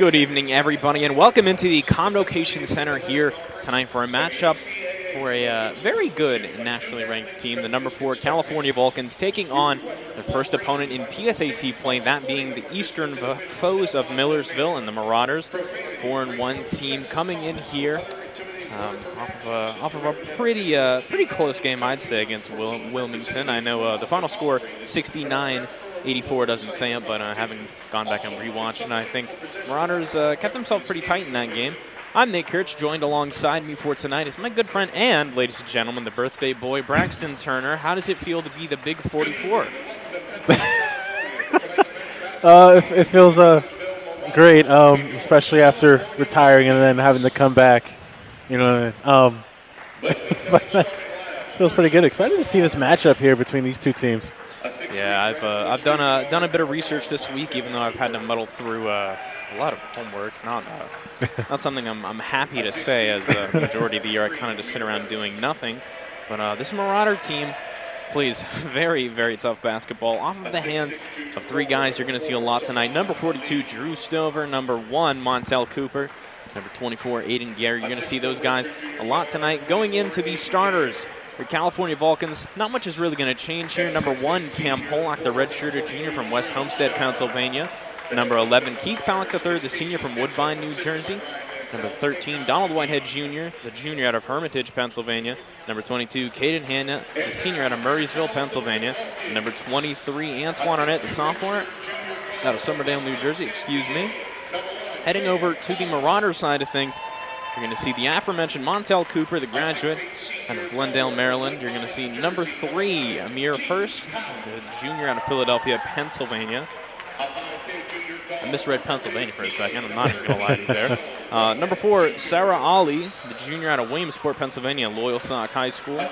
Good evening, everybody, and welcome into the Convocation Center here tonight for a matchup for a very good nationally ranked team, the number 4 California Vulcans, taking on their first opponent in PSAC play, that being the Eastern foes of Millersville and the Marauders. 4-1 team coming in here off of a pretty close game, I'd say, against Wilmington. I know the final score 69-84 doesn't say it, but having gone back and rewatched, and I think Marauders kept themselves pretty tight in that game. I'm Nate Kirch. Joined alongside me for tonight is my good friend and, ladies and gentlemen, the birthday boy, Braxton Turner. How does it feel to be the big 44? It feels great, especially after retiring and then having to come back. You know, but it feels pretty good. Excited to see this matchup here between these two teams. Yeah, I've done a bit of research this week, even though I've had to muddle through a lot of homework. Not something I'm happy to say, as the majority of the year I kind of just sit around doing nothing. But this Marauder team plays very, very tough basketball off of the hands of 3 guys you're going to see a lot tonight. Number 42, Drew Stover. Number 1, Montel Cooper. Number 24, Aiden Gare. You're going to see those guys a lot tonight. Going into these starters for California Vulcans, not much is really going to change here. Number 1, Cam Pollock, the redshirted junior from West Homestead, Pennsylvania. Number 11, Keith Pollock III, the senior from Woodbine, New Jersey. Number 13, Donald Whitehead Jr., the junior out of Hermitage, Pennsylvania. Number 22, Caden Hanna, the senior out of Murraysville, Pennsylvania. Number 23, Antoine Arnett, the sophomore out of Somerdale, New Jersey. Heading over to the Marauder side of things, you're going to see the aforementioned Montel Cooper, the graduate out of Glendale, Maryland. You're going to see number 3, Amir Hurst, the junior out of Philadelphia, Pennsylvania. I misread Pennsylvania for a second. I'm not even going to lie to you there. Number 4, Sarah Ali, the junior out of Williamsport, Pennsylvania, Loyalsock High School.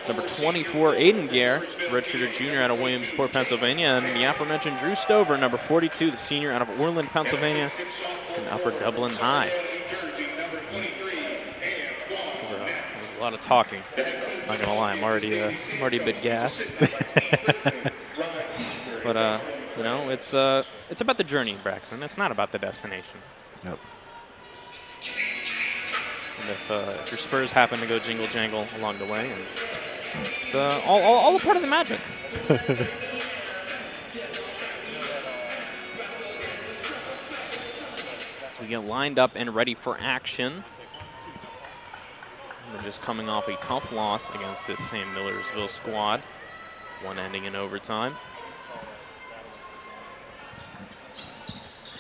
Number 24, Aiden Gare, redshirted junior out of Williamsport, Pennsylvania. And the aforementioned Drew Stover, number 42, the senior out of Orland, Pennsylvania, and Upper Dublin High. There's a lot of talking. Not going to lie, I'm already a bit gassed. But you know, it's about the journey, Braxton. It's not about the destination. Nope. And if your Spurs happen to go jingle jangle along the way, and it's all a part of the magic. So we get lined up and ready for action. We're just coming off a tough loss against this same Millersville squad, one ending in overtime.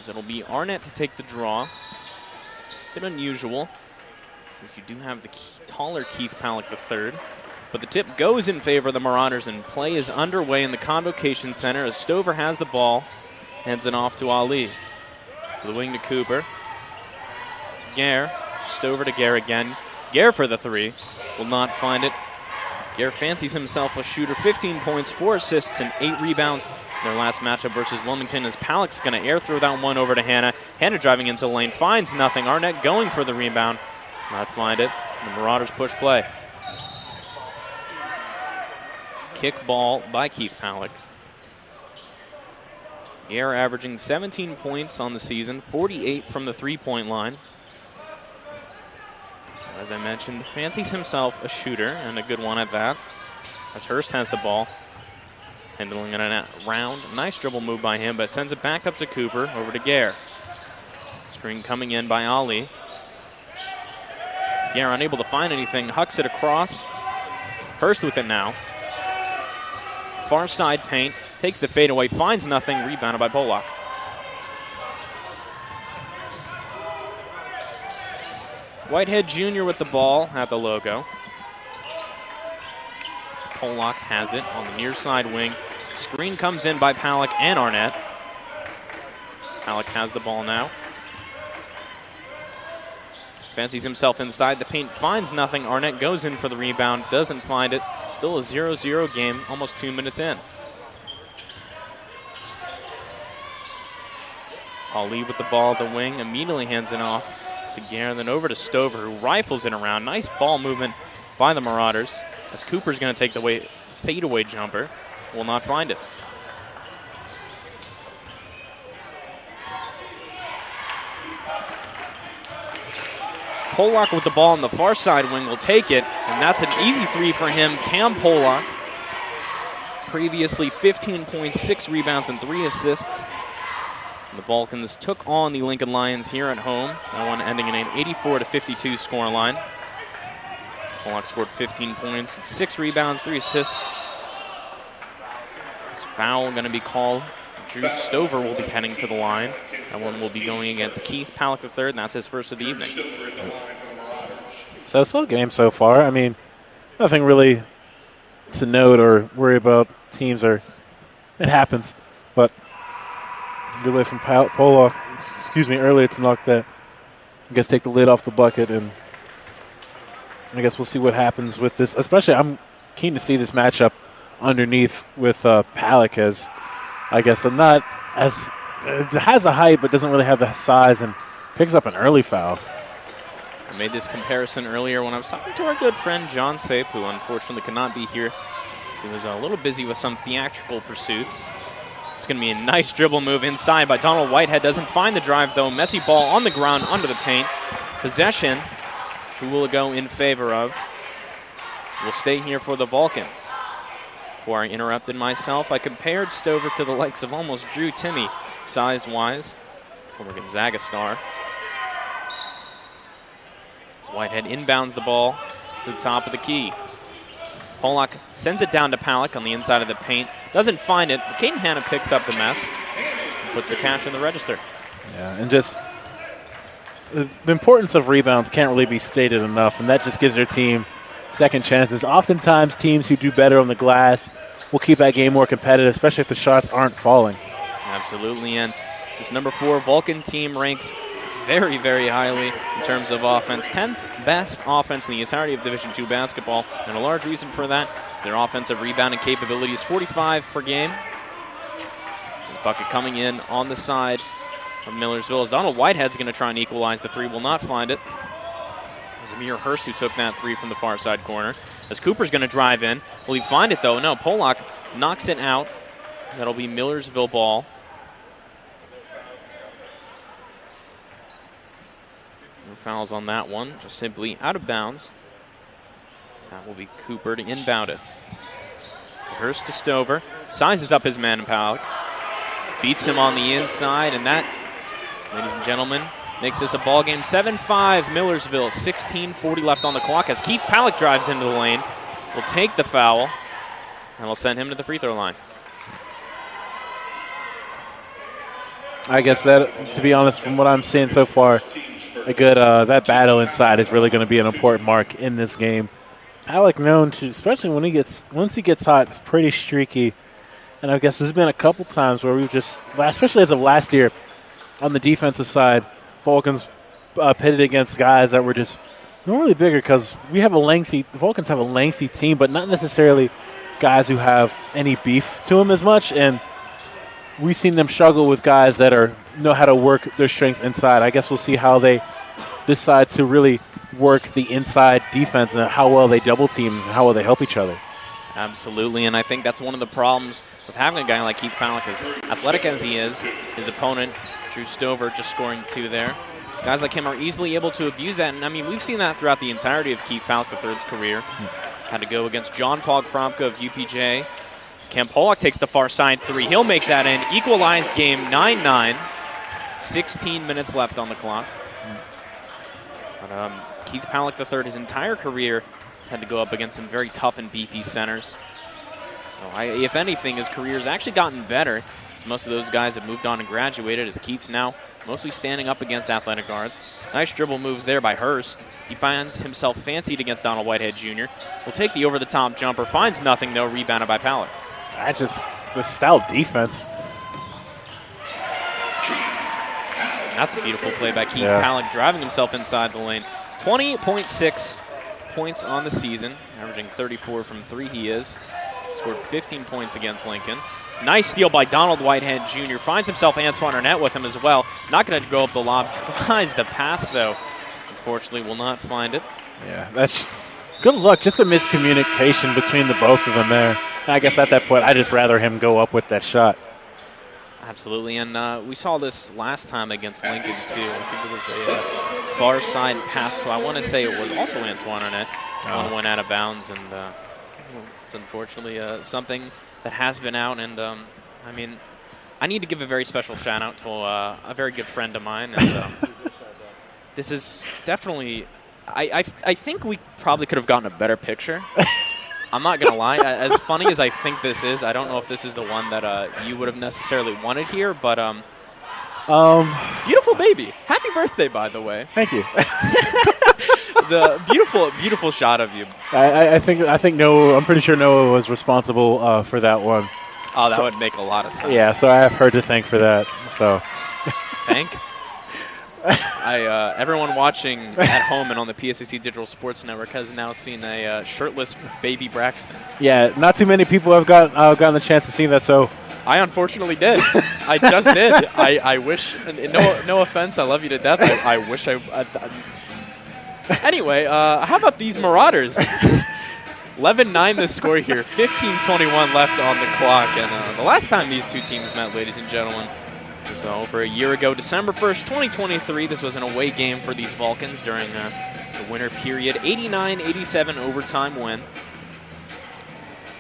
So it'll be Arnett to take the draw. Bit unusual, as you do have the taller Keith Pollock III. But the tip goes in favor of the Marauders, and play is underway in the Convocation Center as Stover has the ball, hands it off to Ali. To the wing to Cooper. To Gare. Stover to Gare again. Gare for the 3. Will not find it. Gare fancies himself a shooter. 15 points, 4 assists, and 8 rebounds. Their last matchup versus Wilmington, as Pollock's going to air throw that one over to Hanna. Hanna driving into the lane, finds nothing. Arnett going for the rebound. Not find it. The Marauders push play. Kick ball by Keith Pollock. Gare averaging 17 points on the season, 48 from the 3-point line. So as I mentioned, fancies himself a shooter, and a good one at that, as Hurst has the ball. Handling it around. Nice dribble move by him, but sends it back up to Cooper, over to Gare. Screen coming in by Ali. Gare unable to find anything, hucks it across. Hurst with it now. Far side paint, takes the fadeaway, finds nothing, rebounded by Pollock. Whitehead Jr. with the ball at the logo. Pollock has it on the near side wing. Screen comes in by Pollock and Arnett. Pollock has the ball now. Fancies himself inside the paint, finds nothing. Arnett goes in for the rebound, doesn't find it. Still a 0-0 game, almost 2 minutes in. Ali with the ball at the wing, immediately hands it off to Gare, then over to Stover, who rifles it around. Nice ball movement by the Marauders, as Cooper's going to take the fadeaway jumper. Will not find it. Pollock with the ball on the far side wing will take it, and that's an easy three for him. Cam Pollock, previously 15 points, 6 rebounds, and 3 assists. The Vulcans took on the Lincoln Lions here at home. That one ending in an 84-52 scoreline. Pollock scored 15 points, 6 rebounds, 3 assists. This foul going to be called. Drew Stover will be heading to the line. That one will be going against Keith Palak III, and that's his first of the evening. So slow game so far. I mean, nothing really to note or worry about. Teams are, it happens, but good way from Pollock, earlier to knock that. I guess take the lid off the bucket, and I guess we'll see what happens with this. Especially, I'm keen to see this matchup underneath with Palak, as I guess I'm not as has the height but doesn't really have the size, and picks up an early foul. I made this comparison earlier when I was talking to our good friend John Sape, who unfortunately could not be here. He was a little busy with some theatrical pursuits. It's going to be a nice dribble move inside by Donald Whitehead. Doesn't find the drive, though. Messy ball on the ground under the paint. Possession, who will it go in favor of? Will stay here for the Vulcans. Before I interrupted myself, I compared Stover to the likes of almost Drew Timme, size-wise, former Gonzaga star. Whitehead inbounds the ball to the top of the key. Pollock sends it down to Palak on the inside of the paint. Doesn't find it. Caden Hanna picks up the mess and puts the cash in the register. Yeah, and just the importance of rebounds can't really be stated enough, and that just gives their team second chances. Oftentimes, teams who do better on the glass will keep that game more competitive, especially if the shots aren't falling. Absolutely, and this number 4 Vulcan team ranks very, very highly in terms of offense. 10th best offense in the entirety of Division II basketball, and a large reason for that is their offensive rebounding capability is 45 per game. This bucket coming in on the side of Millersville as Donald Whitehead's going to try and equalize the three, will not find it. It was Amir Hurst who took that three from the far side corner. As Cooper's going to drive in. Will he find it, though? No, Pollock knocks it out. That'll be Millersville ball. No fouls on that one, just simply out of bounds. That will be Cooper to inbound it. Hurst to Stover, sizes up his man Palak, beats him on the inside, and that, ladies and gentlemen, makes this a ball game. 7-5 Millersville, 16:40 left on the clock as Keith Palak drives into the lane, will take the foul, and will send him to the free throw line. I guess that, to be honest, from what I'm seeing so far, a good that battle inside is really going to be an important mark in this game. Palak known to, especially once he gets hot, it's pretty streaky. And I guess there's been a couple times where we've just, especially as of last year, on the defensive side, Vulcans pitted against guys that were just normally bigger because the Vulcans have a lengthy team, but not necessarily guys who have any beef to them as much. And we've seen them struggle with guys that know how to work their strength inside. I guess we'll see how they decide to really work the inside defense and how well they double team and how well they help each other. Absolutely, and I think that's one of the problems with having a guy like Keith Palak, as athletic as he is. His opponent, Drew Stover, just scoring 2 there. Guys like him are easily able to abuse that, and I mean, we've seen that throughout the entirety of Keith Palak III's career. Had to go against John Paul Kromka of UPJ. As Cam Pollock takes the far side 3, he'll make that in. Equalized game, 9-9. 16 minutes left on the clock. But Keith Palak III, his entire career, had to go up against some very tough and beefy centers. So if anything, his career's actually gotten better, as most of those guys have moved on and graduated, as Keith now mostly standing up against athletic guards. Nice dribble moves there by Hurst. He finds himself fancied against Donald Whitehead Jr. Will take the over-the-top jumper, finds nothing, though, rebounded by Palak. The stout defense. That's a beautiful play by Keith Palak, driving himself inside the lane. 20.6 points on the season, averaging 34 from 3 he is. Scored 15 points against Lincoln. Nice steal by Donald Whitehead Jr. Finds himself Antoine Arnett with him as well. Not going to go up the lob. Tries the pass, though. Unfortunately, will not find it. Yeah, that's good luck. Just a miscommunication between the both of them there. I guess at that point, I'd just rather him go up with that shot. Absolutely, and we saw this last time against Lincoln, too. I think it was a far side pass to, I want to say it was also Antoine Arnett. One went out of bounds, and it's unfortunately something that has been out. And, I mean, I need to give a very special shout-out to a very good friend of mine. And this is definitely – I think we probably could have gotten a better picture. I'm not going to lie. As funny as I think this is, I don't know if this is the one that you would have necessarily wanted here, but beautiful baby. Happy birthday, by the way. Thank you. It's a beautiful, beautiful shot of you. I think Noah, I'm pretty sure Noah was responsible for that one. Oh, that would make a lot of sense. Yeah, so I have her to thank for that. So thank? Everyone watching at home and on the PSAC Digital Sports Network has now seen a shirtless baby Braxton. Yeah, not too many people have gotten the chance to see that. So I unfortunately did. I just did. I wish. No offense. I love you to death. I wish I. Anyway, how about these Marauders? 11-9 the score here. 15:21 left on the clock, and the last time these two teams met, ladies and gentlemen, was over a year ago, December 1st, 2023. This was an away game for these Vulcans during the winter period. 89-87 overtime win.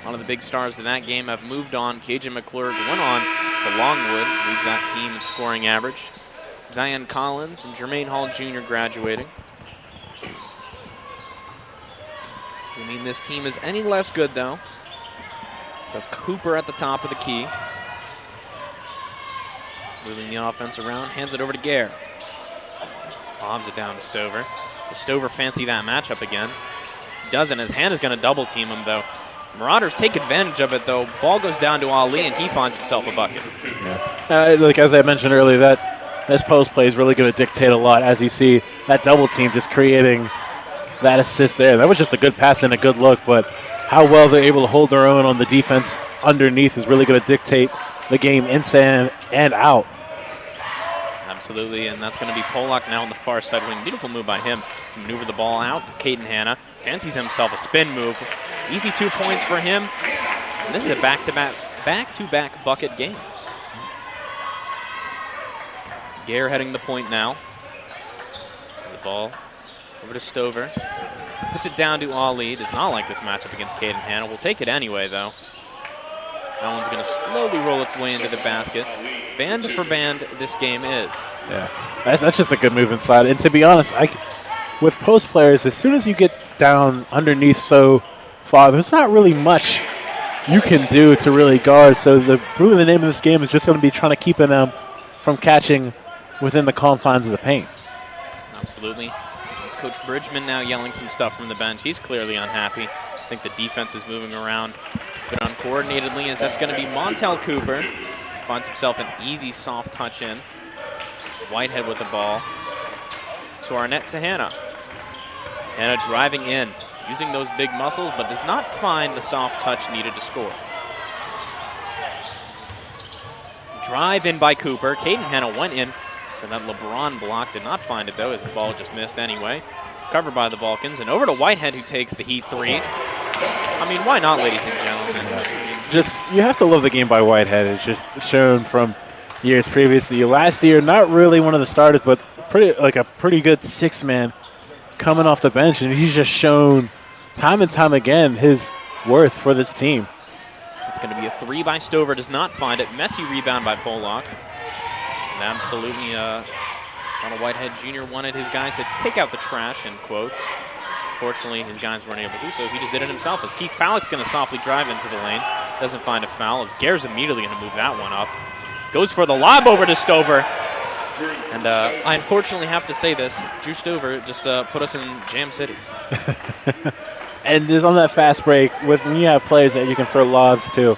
One of the big stars in that game have moved on. KJ McClurg went on to Longwood, leads that team in scoring average. Zion Collins and Jermaine Hall Jr. graduating. Doesn't mean this team is any less good, though. So it's Cooper at the top of the key. Moving the offense around, hands it over to Gare. Bombs it down to Stover. Does Stover fancy that matchup again? He doesn't. His hand is going to double team him, though. Marauders take advantage of it, though. Ball goes down to Ali, and he finds himself a bucket. Yeah. Like as I mentioned earlier, this post play is really going to dictate a lot. As you see, that double team just creating that assist there. That was just a good pass and a good look, but how well they're able to hold their own on the defense underneath is really going to dictate the game inside and out. Absolutely, and that's going to be Pollock now on the far side wing. Beautiful move by him to maneuver the ball out to Caden Hanna. Fancies himself a spin move. Easy 2 points for him. And this is a back-to-back bucket game. Gare heading the point now. The ball over to Stover. Puts it down to Ali. Does not like this matchup against Caden Hanna. Will take it anyway, though. That one's going to slowly roll its way into the basket. Band for band, this game is. Yeah, that's just a good move inside. And to be honest, with post players, as soon as you get down underneath so far, there's not really much you can do to really guard. So really the name of this game is just going to be trying to keep them from catching within the confines of the paint. Absolutely. It's Coach Bridgman now yelling some stuff from the bench. He's clearly unhappy. I think the defense is moving around a bit uncoordinatedly, as that's going to be Montel Cooper. Finds himself an easy soft touch in. Whitehead with the ball. To Arnett to Hanna. Hanna driving in, using those big muscles, but does not find the soft touch needed to score. Drive in by Cooper. Caden Hanna went in for that LeBron block. Did not find it, though, as the ball just missed anyway. Covered by the Vulcans. And over to Whitehead, who takes the Heat three. I mean, why not, ladies and gentlemen? You have to love the game by Whitehead. It's just shown from years previously. Last year, not really one of the starters, but a pretty good six-man coming off the bench, and he's just shown time and time again his worth for this team. It's going to be a three by Stover. Does not find it. Messy rebound by Pollock. And absolutely, Ronald Whitehead Jr. wanted his guys to take out the trash, in quotes. Unfortunately, his guys weren't able to do so. He just did it himself, as Keith Pallett's going to softly drive into the lane. Doesn't find a foul, as Gare's immediately going to move that one up. Goes for the lob over to Stover. And I unfortunately have to say this. Drew Stover just put us in Jam City. And just on that fast break, when you have players that you can throw lobs to,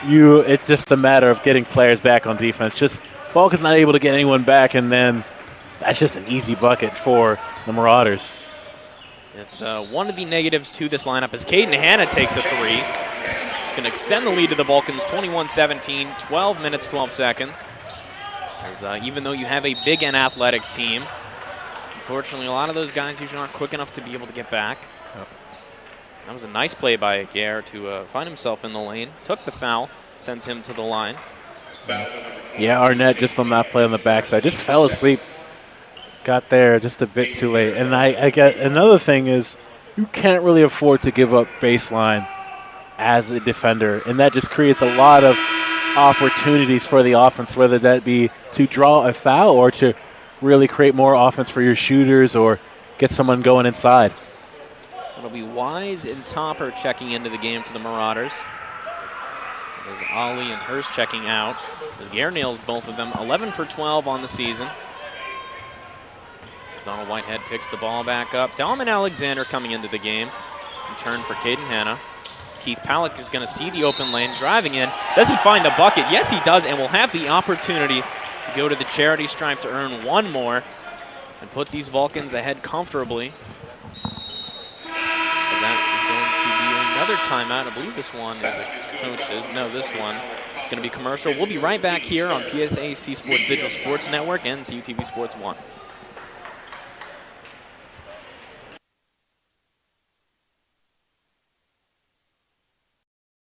it's just a matter of getting players back on defense. Just Vulcan's not able to get anyone back, and then that's just an easy bucket for the Marauders. It's one of the negatives to this lineup as Caden Hanna takes a three. It's going to extend the lead to the Vulcans, 21-17, 12 minutes, 12 seconds. As even though you have a big and athletic team, unfortunately a lot of those guys usually aren't quick enough to be able to get back. Yep. That was a nice play by Gare to find himself in the lane. Took the foul, sends him to the line. Yeah, Arnett just on that play on the backside. Just fell asleep. Got there just a bit too late. And I get another thing is you can't really afford to give up baseline as a defender. And that just creates a lot of opportunities for the offense, whether that be to draw a foul or to really create more offense for your shooters or get someone going inside. It'll be Wise and Topper checking into the game for the Marauders. As Ali and Hurst checking out. As Gare nails both of them, 11 for 12 on the season. Donald Whitehead picks the ball back up. Dalman Alexander coming into the game. In turn for Caden Hanna. Keith Palak is going to see the open lane, driving in. Does he find the bucket? Yes, he does, and will have the opportunity to go to the charity stripe to earn one more and put these Vulcans ahead comfortably. As that is going to be another timeout. I believe this one is a coach's. No, this one is going to be commercial. We'll be right back here on PSAC Sports Digital Sports Network and CUTV Sports 1.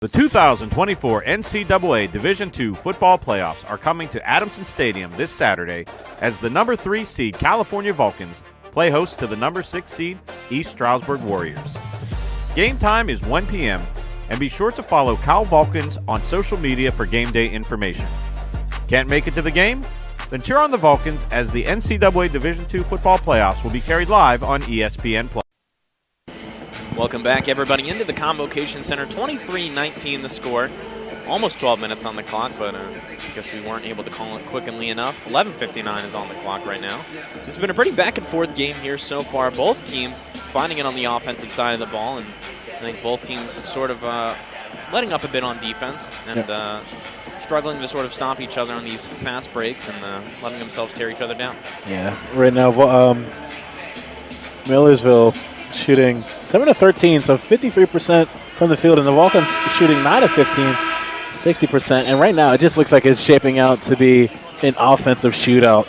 The 2024 NCAA Division II football playoffs are coming to Adamson Stadium this Saturday as the number 3 seed California Vulcans play host to the number 6 seed East Stroudsburg Warriors. Game time is 1 p.m. and be sure to follow Cal Vulcans on social media for game day information. Can't make it to the game? Then cheer on the Vulcans as the NCAA Division II football playoffs will be carried live on ESPN+. Welcome back, everybody, into the Convocation Center. 23-19 the score. Almost 12 minutes on the clock, but I guess we weren't able to call it quickly enough. 11:59 is on the clock right now. So it's been a pretty back-and-forth game here so far. Both teams finding it on the offensive side of the ball, and I think both teams sort of letting up a bit on defense and struggling to sort of stop each other on these fast breaks and letting themselves tear each other down. Yeah, right now, Millersville shooting 7 of 13, so 53% from the field, and the Vulcans shooting 9 of 15, 60%. And right now, it just looks like it's shaping out to be an offensive shootout,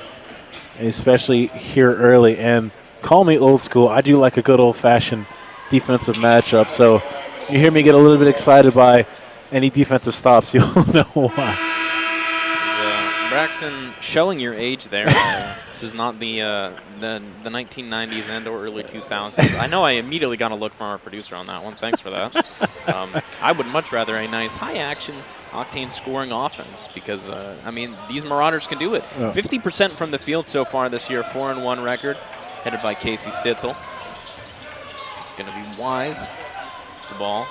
especially here early. And call me old school, I do like a good old-fashioned defensive matchup. So you hear me get a little bit excited by any defensive stops, you'll know why. Braxton, showing your age there. This is not the 1990s and or early 2000s. I know I immediately got a look from our producer on that one. Thanks for that. I would much rather a nice high-action, octane scoring offense because, I mean, these Marauders can do it. 50% from the field so far this year, 4-1 record, headed by Casey Stitzel. It's going to be Wise. The ball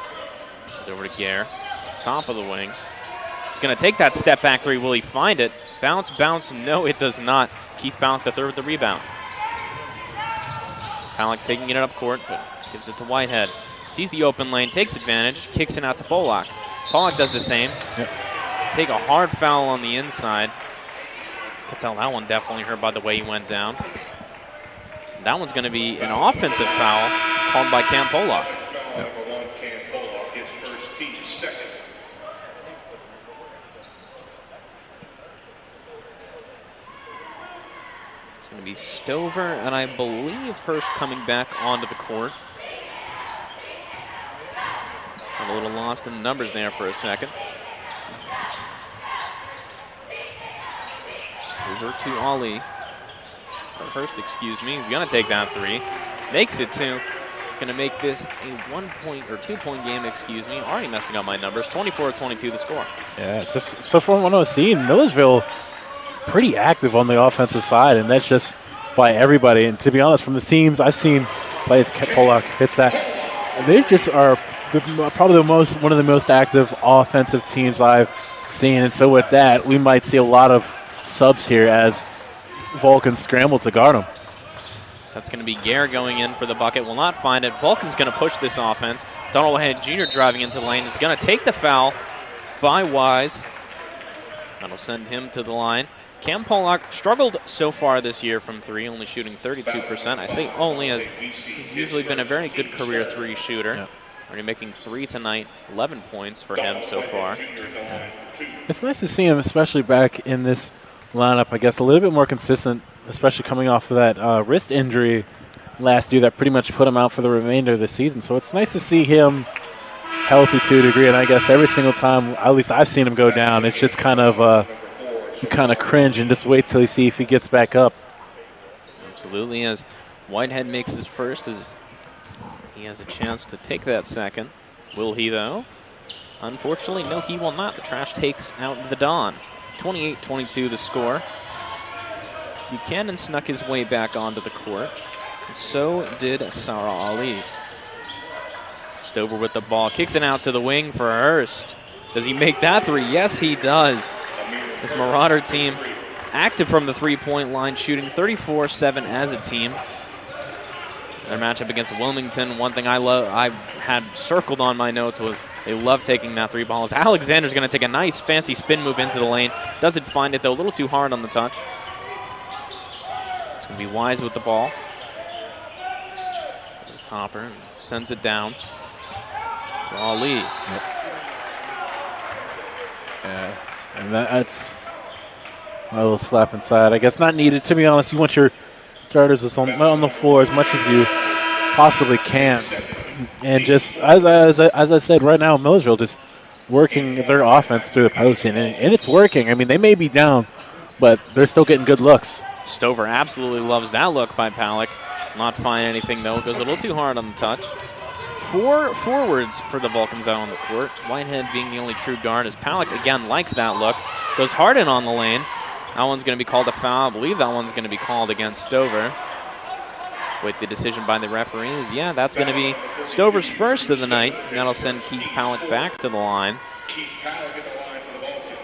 is over to Gare. Top of the wing. He's going to take that step back three. Will he find it? Bounce. No, it does not. Keith Palak the third with the rebound. Palak taking it up court, but gives it to Whitehead. Sees the open lane, takes advantage, kicks it out to Polak. Polak does the same. Yep. Take a hard foul on the inside. You can tell that one definitely hurt by the way he went down. That one's going to be an offensive foul called by Cam Polak. Yep. Going to be Stover, and I believe Hurst coming back onto the court. Got a little lost in the numbers there for a second. Over to Ali. Or Hurst, excuse me. He's going to take that three. Makes it two. It's going to make this a 1-point or 2-point game, excuse me. Already messing up my numbers. 24-22 the score. Yeah, so from what I was seeing, Millersville pretty active on the offensive side, and that's just by everybody. And to be honest, from the teams I've seen play as Polak hits that, they just are probably one of the most active offensive teams I've seen. And so with that, we might see a lot of subs here as Vulcans scramble to guard them. So that's going to be Gare going in for the bucket. Will not find it. Vulcan's going to push this offense. Donald Whitehead Jr. driving into the lane is going to take the foul by Wise. That'll send him to the line. Cam Polak struggled so far this year from three, only shooting 32%. I say only as he's usually been a very good career three shooter. Yeah. Already making three tonight, 11 points for him so far. It's nice to see him, especially back in this lineup, I guess, a little bit more consistent, especially coming off of that wrist injury last year that pretty much put him out for the remainder of the season. So it's nice to see him healthy to a degree, and I guess every single time, at least I've seen him go down, it's just kind of you kind of cringe and just wait till you see if he gets back up. Absolutely, as Whitehead makes his first, as he has a chance to take that second. Will he, though? Unfortunately, no, he will not. The trash takes out the Don. 28-22 the score. Buchanan snuck his way back onto the court. And so did Sarah Ali. Stover with the ball. Kicks it out to the wing for Hurst. Does he make that three? Yes, he does. This Marauder team active from the three-point line, shooting 34-7 as a team. Their matchup against Wilmington, one thing I had circled on my notes was they love taking that three ball. As Alexander's going to take a nice fancy spin move into the lane. Doesn't find it, though, a little too hard on the touch. It's going to be Wise with the ball. The topper sends it down for Ali. Yep. Yeah, and that's a little slap inside. I guess not needed, to be honest. You want your starters on the floor as much as you possibly can. And just, as I said, right now, Millersville just working their offense through the post, and it's working. I mean, they may be down, but they're still getting good looks. Stover absolutely loves that look by Palak. Not find anything, though. It goes a little too hard on the touch. 4 forwards for the Vulcans out on the court. Whitehead being the only true guard, as Palak, again, likes that look. Goes hard in on the lane. That one's going to be called a foul. I believe that one's going to be called against Stover. With the decision by the referees, yeah, that's going to be Stover's first of the night. And that'll send Keith Palak back to the line.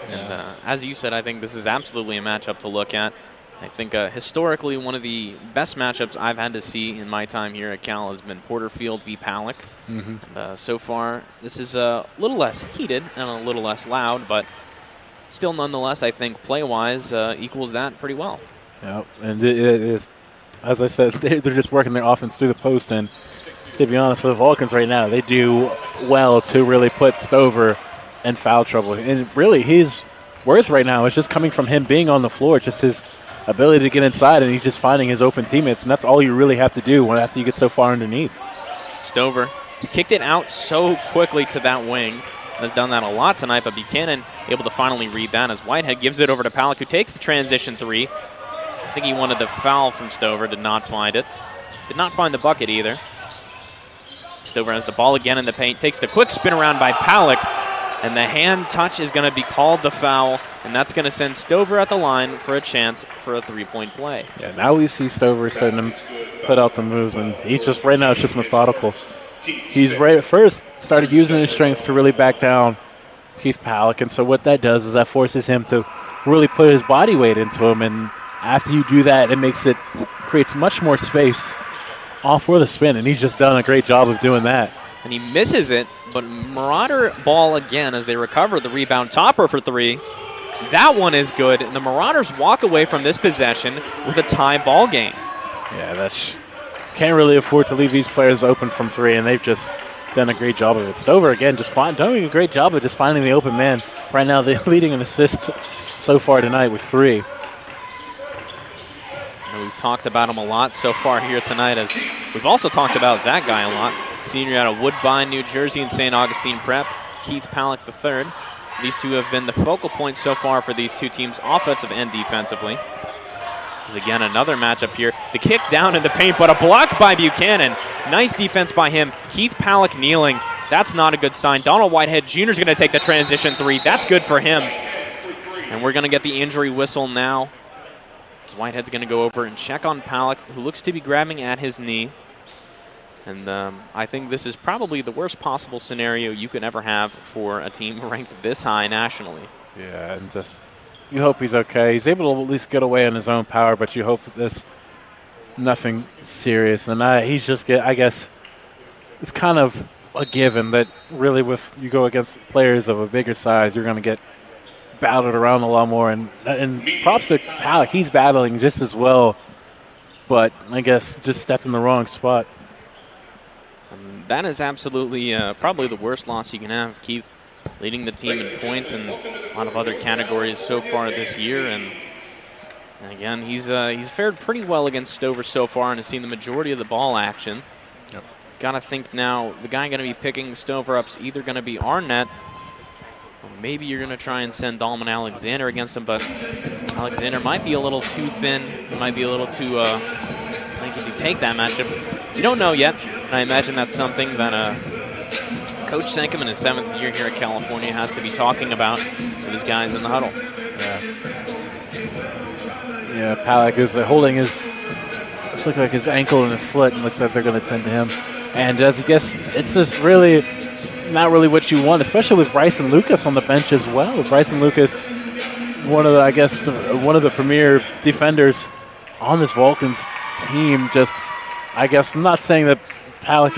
And as you said, I think this is absolutely a matchup to look at. I think historically one of the best matchups I've had to see in my time here at Cal has been Porterfield v. Palak. And, so far, this is a little less heated and a little less loud, but still, nonetheless, I think play-wise equals that pretty well. Yeah, and it is, as I said, they're just working their offense through the post. And to be honest, for the Vulcans right now, they do well to really put Stover in foul trouble. And really, his worth right now is just coming from him being on the floor, just his ability to get inside, and he's just finding his open teammates. And that's all you really have to do after you get so far underneath. Stover has kicked it out so quickly to that wing. Has done that a lot tonight, but Buchanan able to finally read that as Whitehead gives it over to Palak, who takes the transition three. I think he wanted the foul from Stover, did not find it. Did not find the bucket either. Stover has the ball again in the paint, takes the quick spin around by Palak, and the hand touch is going to be called the foul, and that's going to send Stover at the line for a chance for a three-point play. Yeah, now we see Stover starting to put out the moves, and he's just, right now, it's just methodical. He's right at first started using his strength to really back down Keith Palak, and so what that does is that forces him to really put his body weight into him, and after you do that, it creates much more space all for the spin, and he's just done a great job of doing that. And he misses it, but Marauder ball again as they recover the rebound. Topper for three. That one is good, and the Marauders walk away from this possession with a tie ball game. Yeah, that's... Can't really afford to leave these players open from three, and they've just done a great job of it. Stover, again, just doing a great job of just finding the open man. Right now, they're leading an assist so far tonight with 3. And we've talked about him a lot so far here tonight, as we've also talked about that guy a lot. Senior out of Woodbine, New Jersey, and St. Augustine Prep, Keith Palak III. These two have been the focal points so far for these two teams, offensive and defensively. Is again another matchup here. The kick down in the paint, but a block by Buchanan. Nice defense by him. Keith Palak kneeling. That's not a good sign. Donald Whitehead Jr. is going to take the transition three. That's good for him. And we're going to get the injury whistle now. As Whitehead's going to go over and check on Palak, who looks to be grabbing at his knee. And I think this is probably the worst possible scenario you could ever have for a team ranked this high nationally. Yeah, and just... You hope he's okay. He's able to at least get away on his own power, but you hope this nothing serious. And I guess it's kind of a given that really with you go against players of a bigger size, you're going to get battled around a lot more. And props to Palak, he's battling just as well, but I guess just stepped in the wrong spot. That is absolutely probably the worst loss you can have, Keith. Leading the team in points and a lot of other categories so far this year. And again, he's fared pretty well against Stover so far and has seen the majority of the ball action. Got to think now the guy going to be picking Stover up's either going to be Arnett Maybe you're going to try and send Dalman Alexander against him, but Alexander might be a little too thin. He might be a little too lanky to take that matchup. You don't know yet. And I imagine that's something that Coach Sankum in his 7th year here at California has to be talking about with his guys in the huddle. Yeah, Palak is holding his, it's looking like his ankle and his foot, and looks like they're going to tend to him. And as I guess, it's just really not really what you want, especially with Bryson Lucas on the bench as well. Bryson Lucas, one of the, one of the premier defenders on this Vulcans team. Just, I guess, I'm not saying that Palak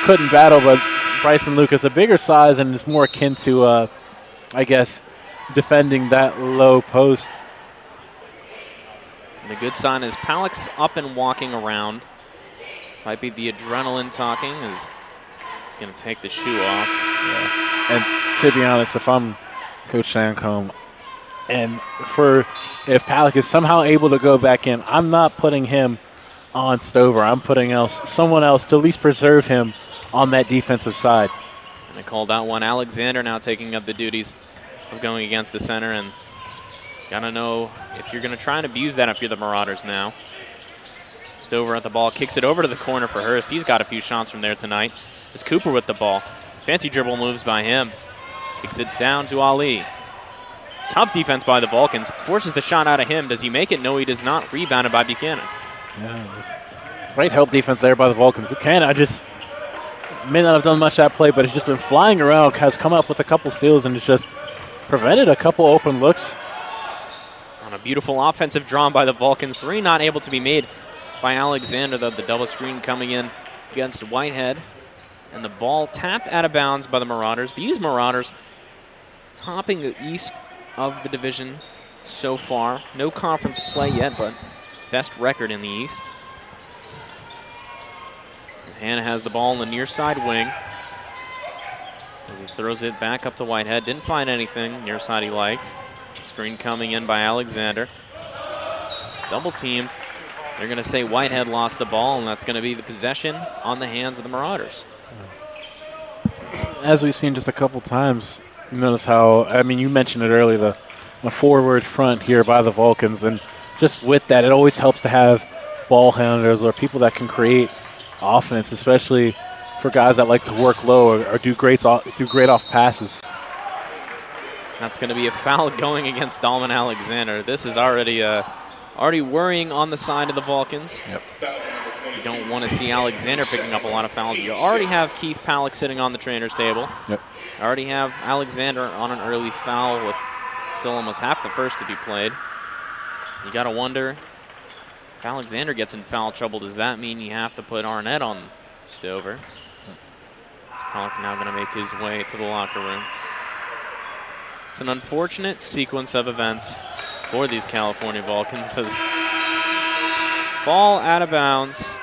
couldn't battle, but Bryson Lucas, a bigger size and is more akin to, I guess, defending that low post. And a good sign is Palak's up and walking around. Might be the adrenaline talking as he's going to take the shoe off. Yeah. And to be honest, if I'm Coach Sancombe, and if Palak is somehow able to go back in, I'm not putting him on Stover. I'm putting someone else to at least preserve him on that defensive side. And they called out one. Alexander now taking up the duties of going against the center, and got to know if you're going to try and abuse that if you're the Marauders now. Stover at the ball, kicks it over to the corner for Hurst. He's got a few shots from there tonight. Is Cooper with the ball. Fancy dribble moves by him. Kicks it down to Ali. Tough defense by the Vulcans. Forces the shot out of him. Does he make it? No, he does not. Rebounded by Buchanan. Yeah, great help defense there by the Vulcans. Buchanan, I just may not have done much that play, but it's just been flying around, has come up with a couple steals, and it's just prevented a couple open looks. On a beautiful offensive draw by the Vulcans. 3 not able to be made by Alexander. The double screen coming in against Whitehead. And the ball tapped out of bounds by the Marauders. These Marauders topping the east of the division so far. No conference play yet, but best record in the east. Hannah has the ball in the near side wing. As he throws it back up to Whitehead. Didn't find anything near side he liked. Screen coming in by Alexander. Double team. They're going to say Whitehead lost the ball, and that's going to be the possession on the hands of the Marauders. As we've seen just a couple times, you notice how, I mean, you mentioned it earlier, the forward front here by the Vulcans, and just with that, it always helps to have ball handlers or people that can create offense, especially for guys that like to work low or do great off passes. That's going to be a foul going against Dalman Alexander. This is already worrying on the side of the Vulcans. Yep. You don't want to see Alexander picking up a lot of fouls. You already have Keith Palak sitting on the trainer's table. Yep. You already have Alexander on an early foul with still almost half the first to be played. You got to wonder, if Alexander gets in foul trouble, does that mean you have to put Arnett on Stover? Palak now going to make his way to the locker room. It's an unfortunate sequence of events for these California Vulcans as ball out of bounds.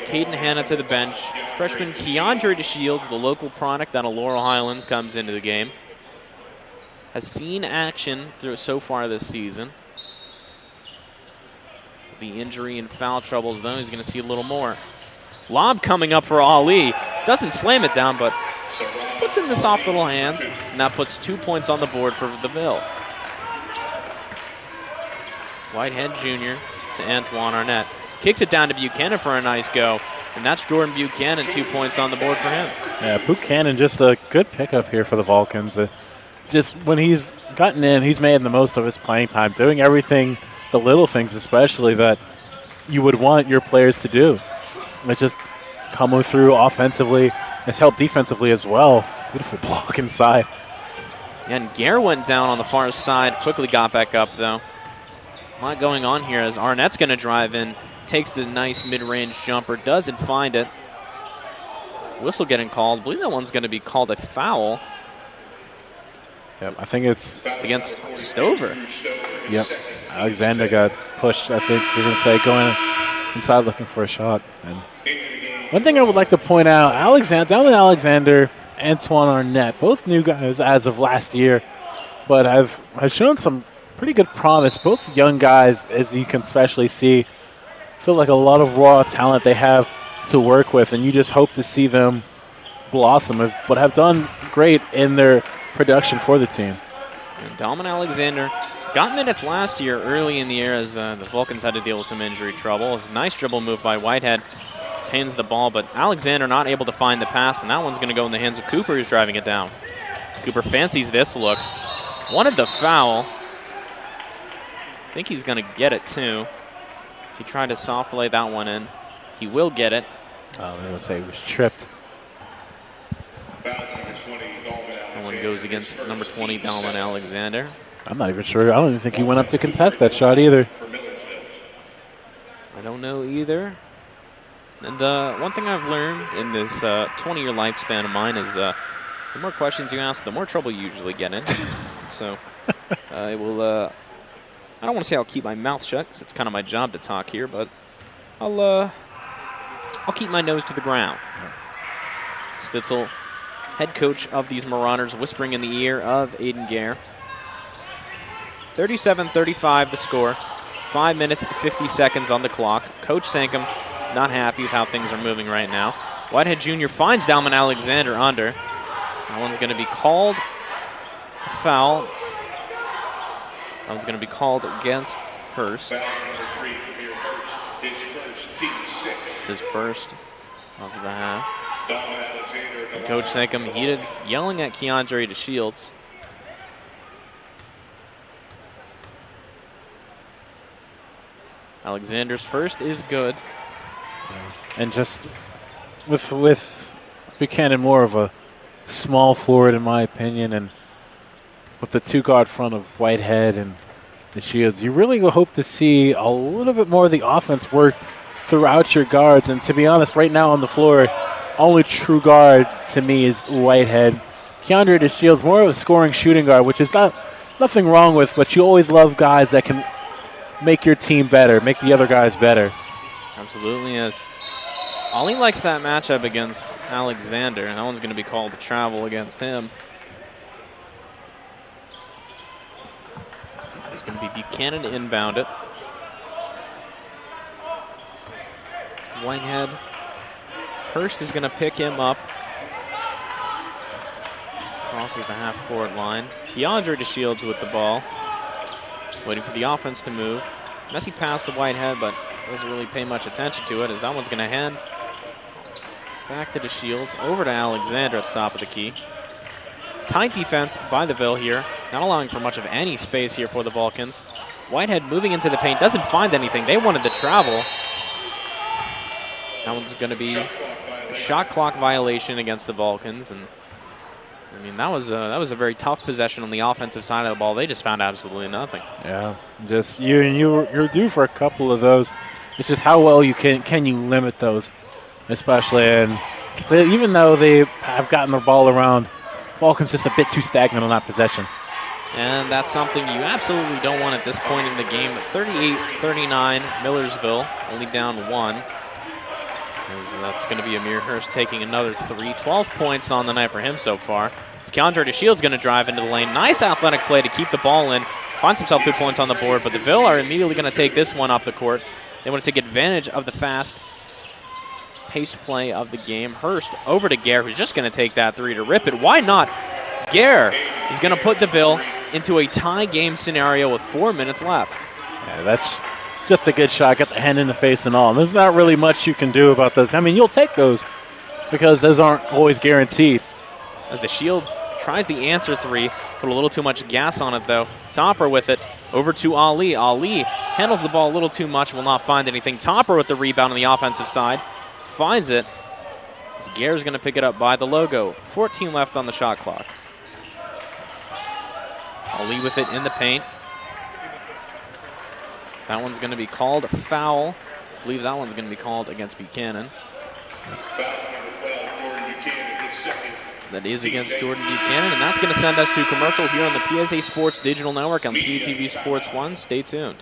Caden Hanna to the bench. Freshman Keandre DeShields, the local product out of Laurel Highlands, comes into the game. Has seen action through so far this season. The injury and foul troubles, though, he's going to see a little more. Lob coming up for Ali. Doesn't slam it down, but puts it in the soft little hands, and that puts 2 points on the board for the Ville. Whitehead Jr. to Antoine Arnett. Kicks it down to Buchanan for a nice go, and that's Jordan Buchanan, 2 points on the board for him. Yeah, Buchanan, just a good pickup here for the Vulcans. Just when he's gotten in, he's made the most of his playing time, doing everything, the little things especially, that you would want your players to do. It's just coming through offensively. It's helped defensively as well. Beautiful block inside. Yeah, and Gare went down on the far side, quickly got back up, though. A lot going on here as Arnett's going to drive in, takes the nice mid-range jumper, doesn't find it. Whistle getting called. I believe that one's going to be called a foul. Yep, I think it's against Stover. Yep, Alexander got pushed, I think you're going to say, going inside looking for a shot. And one thing I would like to point out, Dalman Alexander, Antoine Arnett, both new guys as of last year, but have shown some pretty good promise. Both young guys, as you can especially see, feel like a lot of raw talent they have to work with, and you just hope to see them blossom, but have done great in their production for the team. And Dalman Alexander got minutes last year early in the year as the Vulcans had to deal with some injury trouble. It was a nice dribble move by Whitehead. Obtains the ball, but Alexander not able to find the pass, and that one's going to go in the hands of Cooper, who's driving it down. Cooper fancies this look. Wanted the foul. I think he's going to get it, too. He tried to soft play that one in. He will get it. I'm going to say he was tripped. That one goes against number 20, Dalman Alexander. I'm not even sure. I don't even think he went up to contest that shot either. I don't know either. And one thing I've learned in this 20-year lifespan of mine is the more questions you ask, the more trouble you usually get in. So it will. I don't want to say I'll keep my mouth shut because it's kind of my job to talk here, but I'll keep my nose to the ground. Stitzel, head coach of these Marauders, whispering in the ear of Aiden Gare. 37-35 the score. 5 minutes, 50 seconds on the clock. Coach Sankum not happy with how things are moving right now. Whitehead Jr. finds Dalman Alexander under. That one's going to be called a foul. That one's going to be called against Hurst. It's his first of the half. And Coach Sankum heated, yelling at Keandre DeShields. Alexander's first is good. And just with Buchanan more of a small forward, in my opinion, and with the two-guard front of Whitehead and DeShields, you really hope to see a little bit more of the offense worked throughout your guards. And to be honest, right now on the floor, only true guard to me is Whitehead. Keandre DeShields, more of a scoring shooting guard, which is nothing wrong with, but you always love guys that can make your team better, make the other guys better. Absolutely is. Ollie likes that matchup against Alexander, and that one's going to be called to travel against him. It's going to be Buchanan to inbound it. Whitehead. Hurst is going to pick him up. Crosses the half-court line. Keandre DeShields with the ball. Waiting for the offense to move. Messy pass to Whitehead, but doesn't really pay much attention to it as that one's going to hand back to DeShields. Over to Alexander at the top of the key. Tight defense by the Ville here. Not allowing for much of any space here for the Vulcans. Whitehead moving into the paint. Doesn't find anything. They wanted to travel. That one's going to be a shot clock violation against the Vulcans. And I mean, that was a very tough possession on the offensive side of the ball. They just found absolutely nothing. Yeah, just you're due for a couple of those. It's just how well you can you limit those, especially, and even though they have gotten the ball around, Vulcan's just a bit too stagnant on that possession. And that's something you absolutely don't want at this point in the game. 38-39, Millersville only down one. As that's going to be Amir Hurst taking another three. 12 points on the night for him so far. As Keandre DeShields going to drive into the lane. Nice athletic play to keep the ball in. Finds himself 2 points on the board, but the Ville are immediately going to take this one off the court. They want to take advantage of the fast-paced play of the game. Hurst over to Gare, who's just going to take that three to rip it. Why not? Gare is going to put the Ville into a tie game scenario with 4 minutes left. Yeah, that's just a good shot. Got the hand in the face and all. And there's not really much you can do about those. I mean, you'll take those because those aren't always guaranteed. As DeShields tries the answer three, put a little too much gas on it, though. Topper with it over to Ali. Ali handles the ball a little too much, will not find anything. Topper with the rebound on the offensive side. Finds it. As Gare's going to pick it up by the logo. 14 left on the shot clock. Ali with it in the paint. That one's going to be called a foul. I believe that one's going to be called against Buchanan. That is against Jordan Buchanan, and that's going to send us to commercial here on the PSA Sports Digital Network on CTV Sports 1. Stay tuned.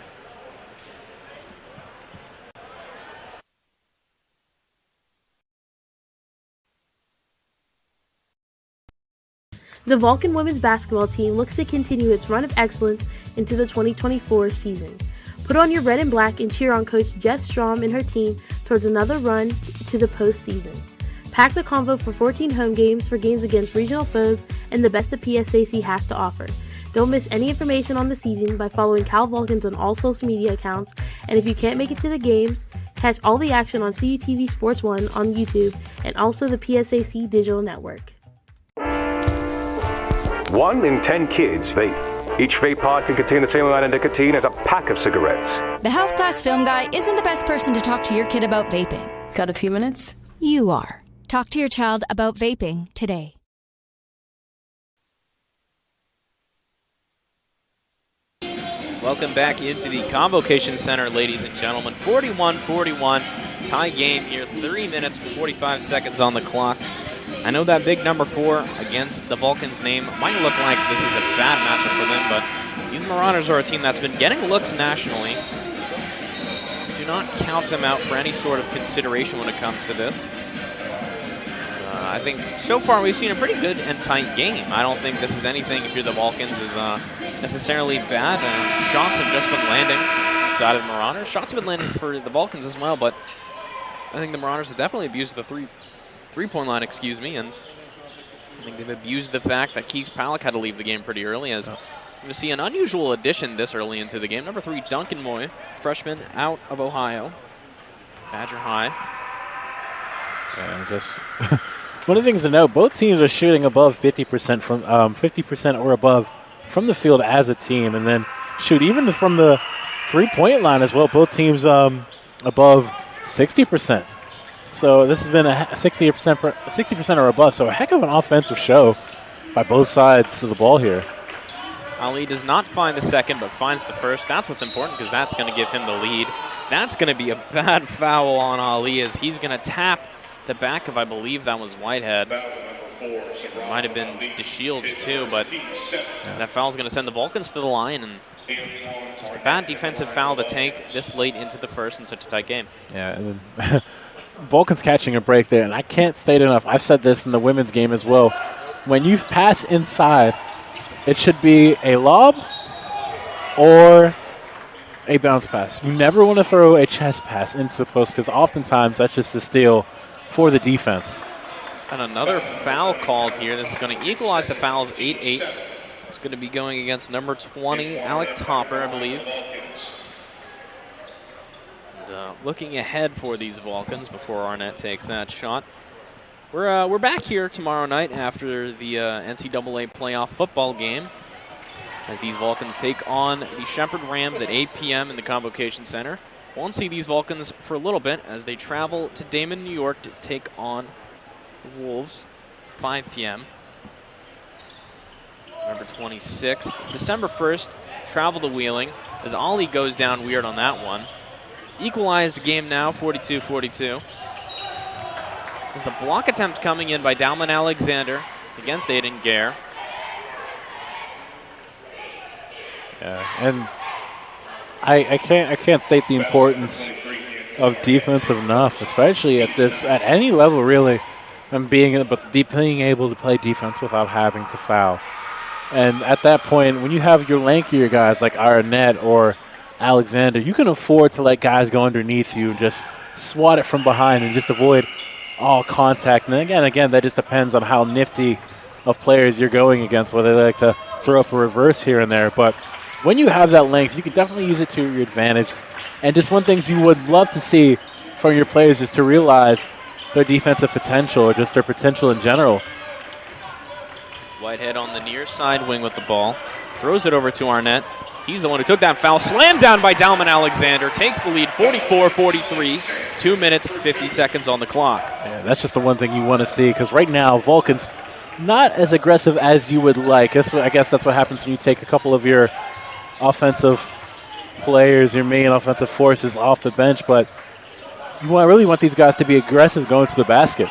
The Vulcan women's basketball team looks to continue its run of excellence into the 2024 season. Put on your red and black and cheer on Coach Jess Strom and her team towards another run to the postseason. Pack the combo for 14 home games for games against regional foes and the best the PSAC has to offer. Don't miss any information on the season by following Cal Vulcans on all social media accounts, and if you can't make it to the games, catch all the action on CUTV Sports 1 on YouTube and also the PSAC Digital Network. 1 in 10 kids vape. Each vape pod can contain the same amount of nicotine as a pack of cigarettes. The Health Class Film Guy isn't the best person to talk to your kid about vaping. Got a few minutes? You are. Talk to your child about vaping today. Welcome back into the Convocation Center, ladies and gentlemen. 41-41, tie game here, 3 minutes and 45 seconds on the clock. I know that big number 4 against the Vulcans name might look like this is a bad matchup for them, but these Marauders are a team that's been getting looks nationally. Do not count them out for any sort of consideration when it comes to this. I think so far we've seen a pretty good and tight game. I don't think this is anything, if you're the Vulcans, is necessarily bad. Shots have just been landing inside of the Marauders. Shots have been landing for the Vulcans as well, but I think the Marauders have definitely abused the three-point line, and I think they've abused the fact that Keith Palak had to leave the game pretty early, as we're going to see an unusual addition this early into the game. Number 3, Duncan Moy, freshman out of Ohio, Badger High. And just one of the things to note, both teams are shooting above 50% from 50% or above from the field as a team, and then shoot even from the three-point line as well. Both teams above 60%. So this has been a 60% or above. So a heck of an offensive show by both sides of the ball here. Ali does not find the second, but finds the first. That's what's important, because that's going to give him the lead. That's going to be a bad foul on Ali, as he's going to tap the back of, I believe that was Whitehead. It might have been DeShields too, but that foul is going to send the Vulcans to the line, and just a bad defensive foul to take this late into the first in such a tight game. Yeah, and then Vulcans catching a break there, and I can't state enough. I've said this in the women's game as well. When you pass inside, it should be a lob or a bounce pass. You never want to throw a chest pass into the post, because oftentimes that's just a steal for the defense. And another foul called here. This is going to equalize the fouls, 8-8. It's going to be going against number 20, Alec Topper, I believe. And, looking ahead for these Vulcans before Arnett takes that shot. We're back here tomorrow night after the NCAA playoff football game, as these Vulcans take on the Shepherd Rams at 8 p.m. in the Convocation Center. Won't see these Vulcans for a little bit as they travel to Damon, New York to take on the Wolves, 5 p.m. November 26th. December 1st, travel to Wheeling as Ollie goes down weird on that one. Equalized game now, 42-42. As the block attempt coming in by Dalman Alexander against Aiden Gare. Yeah, and I can't state the importance of defense enough, especially at any level really, and being able to play defense without having to foul. And at that point, when you have your lankier guys like Arnett or Alexander, you can afford to let guys go underneath you and just swat it from behind and just avoid all contact. And again, that just depends on how nifty of players you're going against, whether they like to throw up a reverse here and there. But when you have that length, you can definitely use it to your advantage. And just one thing you would love to see from your players is to realize their defensive potential, or just their potential in general. Whitehead on the near side wing with the ball. Throws it over to Arnett. He's the one who took that foul. Slammed down by Dalman Alexander. Takes the lead 44-43. 2 minutes, 50 seconds on the clock. Yeah, that's just the one thing you want to see, because right now, Vulcans not as aggressive as you would like. I guess that's what happens when you take a couple of your offensive players, your main offensive forces off the bench, but you really want these guys to be aggressive going to the basket.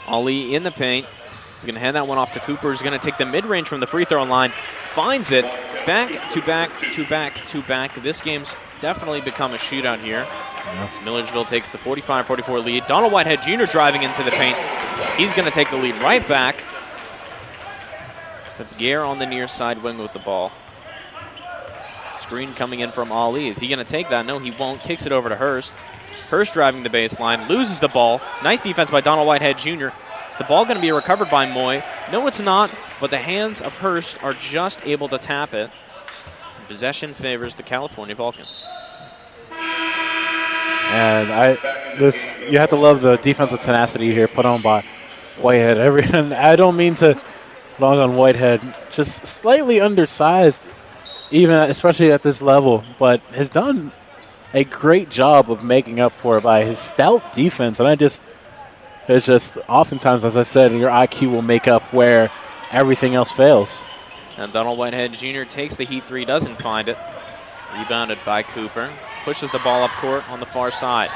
Ali in the paint. He's going to hand that one off to Cooper. He's going to take the mid-range from the free throw line. Finds it. Back to back to back to back. This game's definitely become a shootout here. As Millersville takes the 45-44 lead. Donald Whitehead Jr. driving into the paint. He's going to take the lead right back. So it's Gare on the near side wing with the ball. Screen coming in from Ali. Is he going to take that? No, he won't. Kicks it over to Hurst. Hurst driving the baseline, loses the ball. Nice defense by Donald Whitehead Jr. Is the ball going to be recovered by Moy? No, it's not, but the hands of Hurst are just able to tap it. Possession favors the California Vulcans. And you have to love the defensive tenacity here put on by Whitehead. And I don't mean to long on Whitehead, just slightly undersized, especially at this level, but has done a great job of making up for it by his stout defense. And there's just oftentimes, as I said, your IQ will make up where everything else fails. And Donald Whitehead Jr. takes the heat three, doesn't find it. Rebounded by Cooper. Pushes the ball up court on the far side.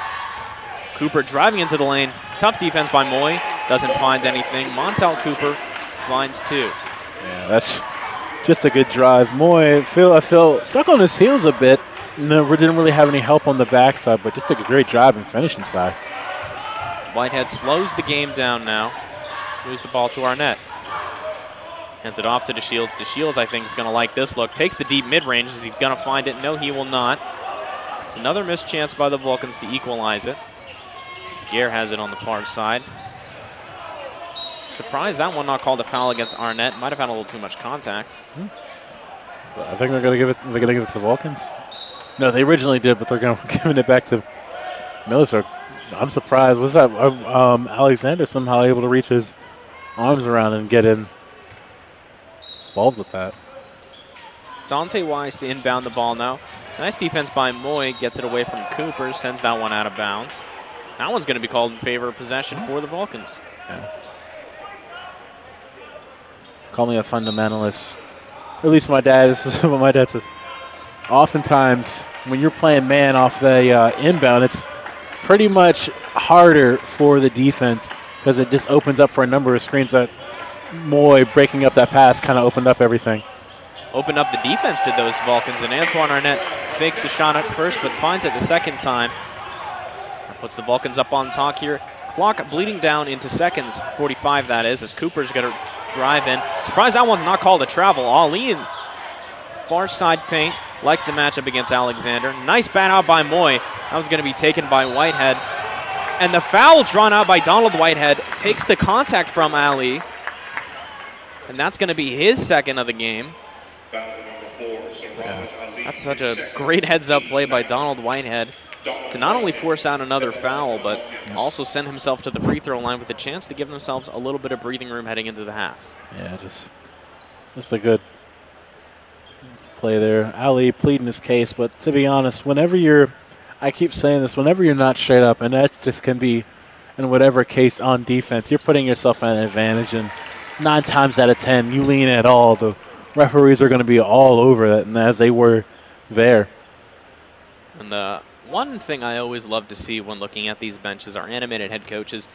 Cooper driving into the lane. Tough defense by Moy. Doesn't find anything. Montel Cooper finds two. Yeah, that's just a good drive. Moy, I feel stuck on his heels a bit. No, we didn't really have any help on the backside, but just a great drive and finishing side. Whitehead slows the game down now. Moves the ball to Arnett. Hands it off to DeShields. DeShields, I think, is going to like this look. Takes the deep mid-range. Is he going to find it? No, he will not. It's another missed chance by the Vulcans to equalize it. Gare has it on the far side. Surprised that one not called a foul against Arnett. Might have had a little too much contact. I think they're going to give it. They're going to give it to the Vulcans. No, they originally did, but they're going to give it back to Millersville. I'm surprised. Was that Alexander somehow able to reach his arms around and get involved with that? Dante Wise to inbound the ball now. Nice defense by Moy. Gets it away from Cooper. Sends that one out of bounds. That one's going to be called in favor of possession for the Vulcans. Yeah. Call me a fundamentalist. Or at least my dad. This is what my dad says. Oftentimes, when you're playing man off the inbound, it's pretty much harder for the defense because it just opens up for a number of screens. That Moy breaking up that pass kind of opened up everything. Opened up the defense, did those Vulcans, and Antoine Arnett fakes the shot up first, but finds it the second time. That puts the Vulcans up on top here. Clock bleeding down into seconds, 45 that is, as Cooper's going to drive in. Surprised that one's not called a travel. Ali in far side paint. Likes the matchup against Alexander. Nice bat out by Moy. That was going to be taken by Whitehead. And the foul drawn out by Donald Whitehead takes the contact from Ali. And that's going to be his second of the game. Yeah. That's such a great heads-up play by Donald Whitehead to not only force out another foul, but also send himself to the free throw line with a chance to give themselves a little bit of breathing room heading into the half. Yeah, just a good play there. Ali pleading his case, but to be honest, I keep saying this, whenever you're not straight up, and that just can be in whatever case on defense, you're putting yourself at an advantage, and 9 times out of 10, you lean at all, the referees are going to be all over that, and as they were there. And one thing I always love to see when looking at these benches are animated head coaches.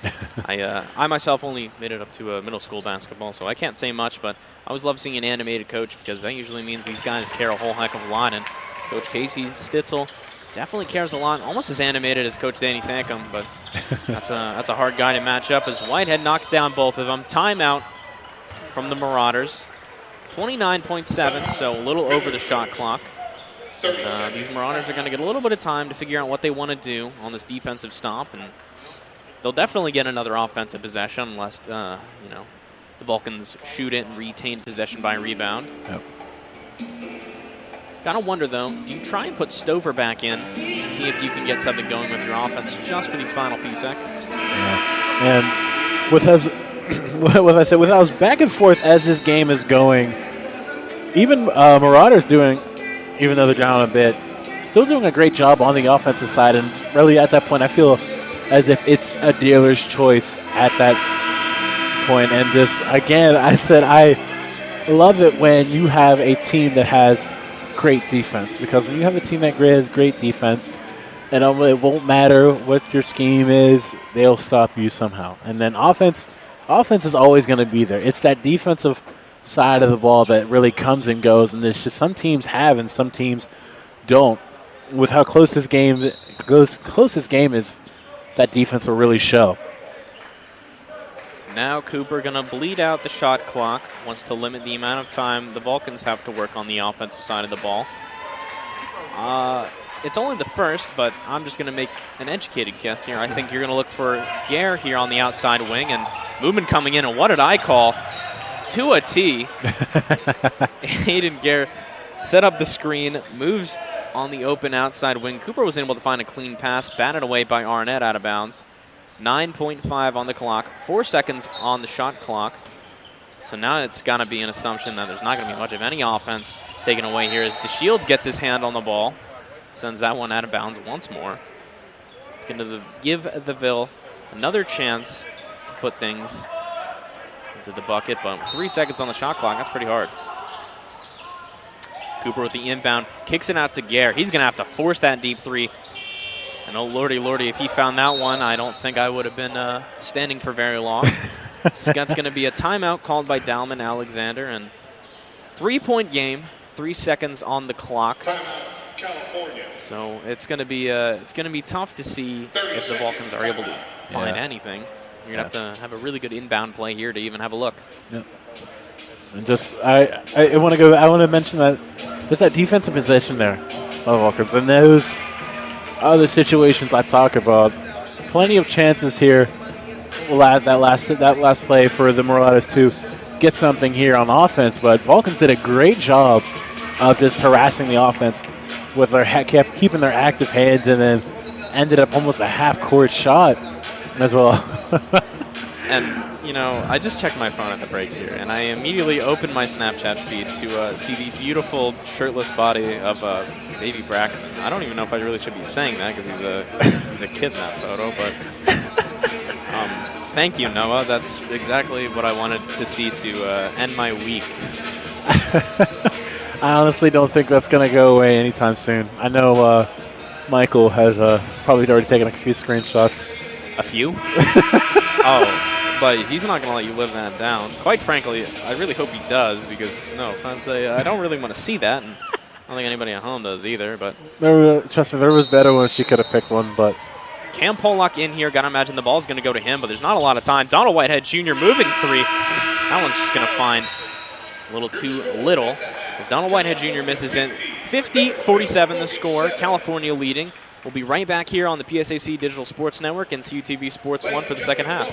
I myself only made it up to middle school basketball, so I can't say much, but I always love seeing an animated coach because that usually means these guys care a whole heck of a lot. And Coach Casey Stitzel definitely cares a lot, almost as animated as Coach Danny Sankum, but that's a hard guy to match up as Whitehead knocks down both of them. Timeout from the Marauders. 29.7, so a little over the shot clock. And, these Marauders are going to get a little bit of time to figure out what they want to do on this defensive stop, and they'll definitely get another offensive possession unless the Vulcans shoot it and retain possession by rebound. Yep. Gotta wonder though, do you try and put Stover back in to see if you can get something going with your offense just for these final few seconds? Yeah. And with as back and forth as this game is going, even Marauders even though they're down a bit, still doing a great job on the offensive side. And really at that point, I feel as if it's a dealer's choice at that point. And just, again, I said I love it when you have a team that has great defense. Because when you have a team that has great defense, and it won't matter what your scheme is, they'll stop you somehow. And then offense is always going to be there. It's that defensive side of the ball that really comes and goes, and there's just some teams have and some teams don't. With how close this game is, that defense will really show. Now Cooper going to bleed out the shot clock, wants to limit the amount of time the Vulcans have to work on the offensive side of the ball. it's only the first, but I'm just going to make an educated guess here. I think you're going to look for Gare here on the outside wing, and movement coming in, and what did I call? To a T. Hayden Gare set up the screen, moves on the open outside wing. Cooper was able to find a clean pass, batted away by Arnett out of bounds. 9.5 on the clock, 4 seconds on the shot clock. So now it's got to be an assumption that there's not going to be much of any offense taken away here as DeShields gets his hand on the ball, sends that one out of bounds once more. It's going to give the Ville another chance to put things into the bucket, but 3 seconds on the shot clock, that's pretty hard. Cooper with the inbound, kicks it out to Gare. He's going to have to force that deep three. And oh, lordy, lordy, if he found that one, I don't think I would have been standing for very long. That's going to be a timeout called by Dalman Alexander, and 3-point game, 3 seconds on the clock. So it's going to be tough to see if the Vulcans are able to find anything. You're going to have to have a really good inbound play here to even have a look. Yep. And just I want to mention that there's that defensive possession there of Vulcans, and those are the situations I talk about. Plenty of chances here. That last play for the Marauders to get something here on offense, but Vulcans did a great job of just harassing the offense with kept keeping their active hands, and then ended up almost a half-court shot as well. And, you know, I just checked my phone at the break here, and I immediately opened my Snapchat feed to see the beautiful shirtless body of baby Braxton. I don't even know if I really should be saying that because he's a kid in that photo, but thank you, Noah. That's exactly what I wanted to see to end my week. I honestly don't think that's going to go away anytime soon. I know Michael has probably already taken a few screenshots. A few? Oh. But he's not going to let you live that down. Quite frankly, I really hope he does because, no offense, I don't really want to see that. And I don't think anybody at home does either. But trust me, there was better ones. She could have picked one. But Cam Pollock in here. Got to imagine the ball's going to go to him, but there's not a lot of time. Donald Whitehead Jr. moving three. That one's just going to find a little too little as Donald Whitehead Jr. misses in. 50-47 the score. California leading. We'll be right back here on the PSAC Digital Sports Network and CUTV Sports 1 for the second half.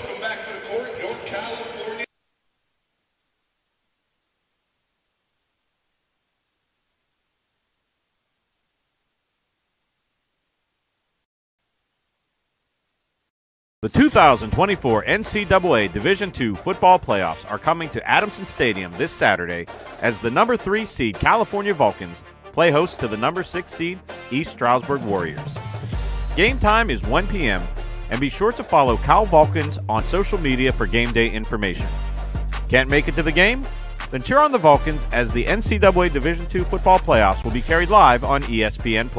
The 2024 NCAA Division II football playoffs are coming to Adamson Stadium this Saturday as the number 3 seed California Vulcans play host to the number 6 seed East Stroudsburg Warriors. Game time is 1 p.m. and be sure to follow Cal Vulcans on social media for game day information. Can't make it to the game? Then cheer on the Vulcans as the NCAA Division II football playoffs will be carried live on ESPN+.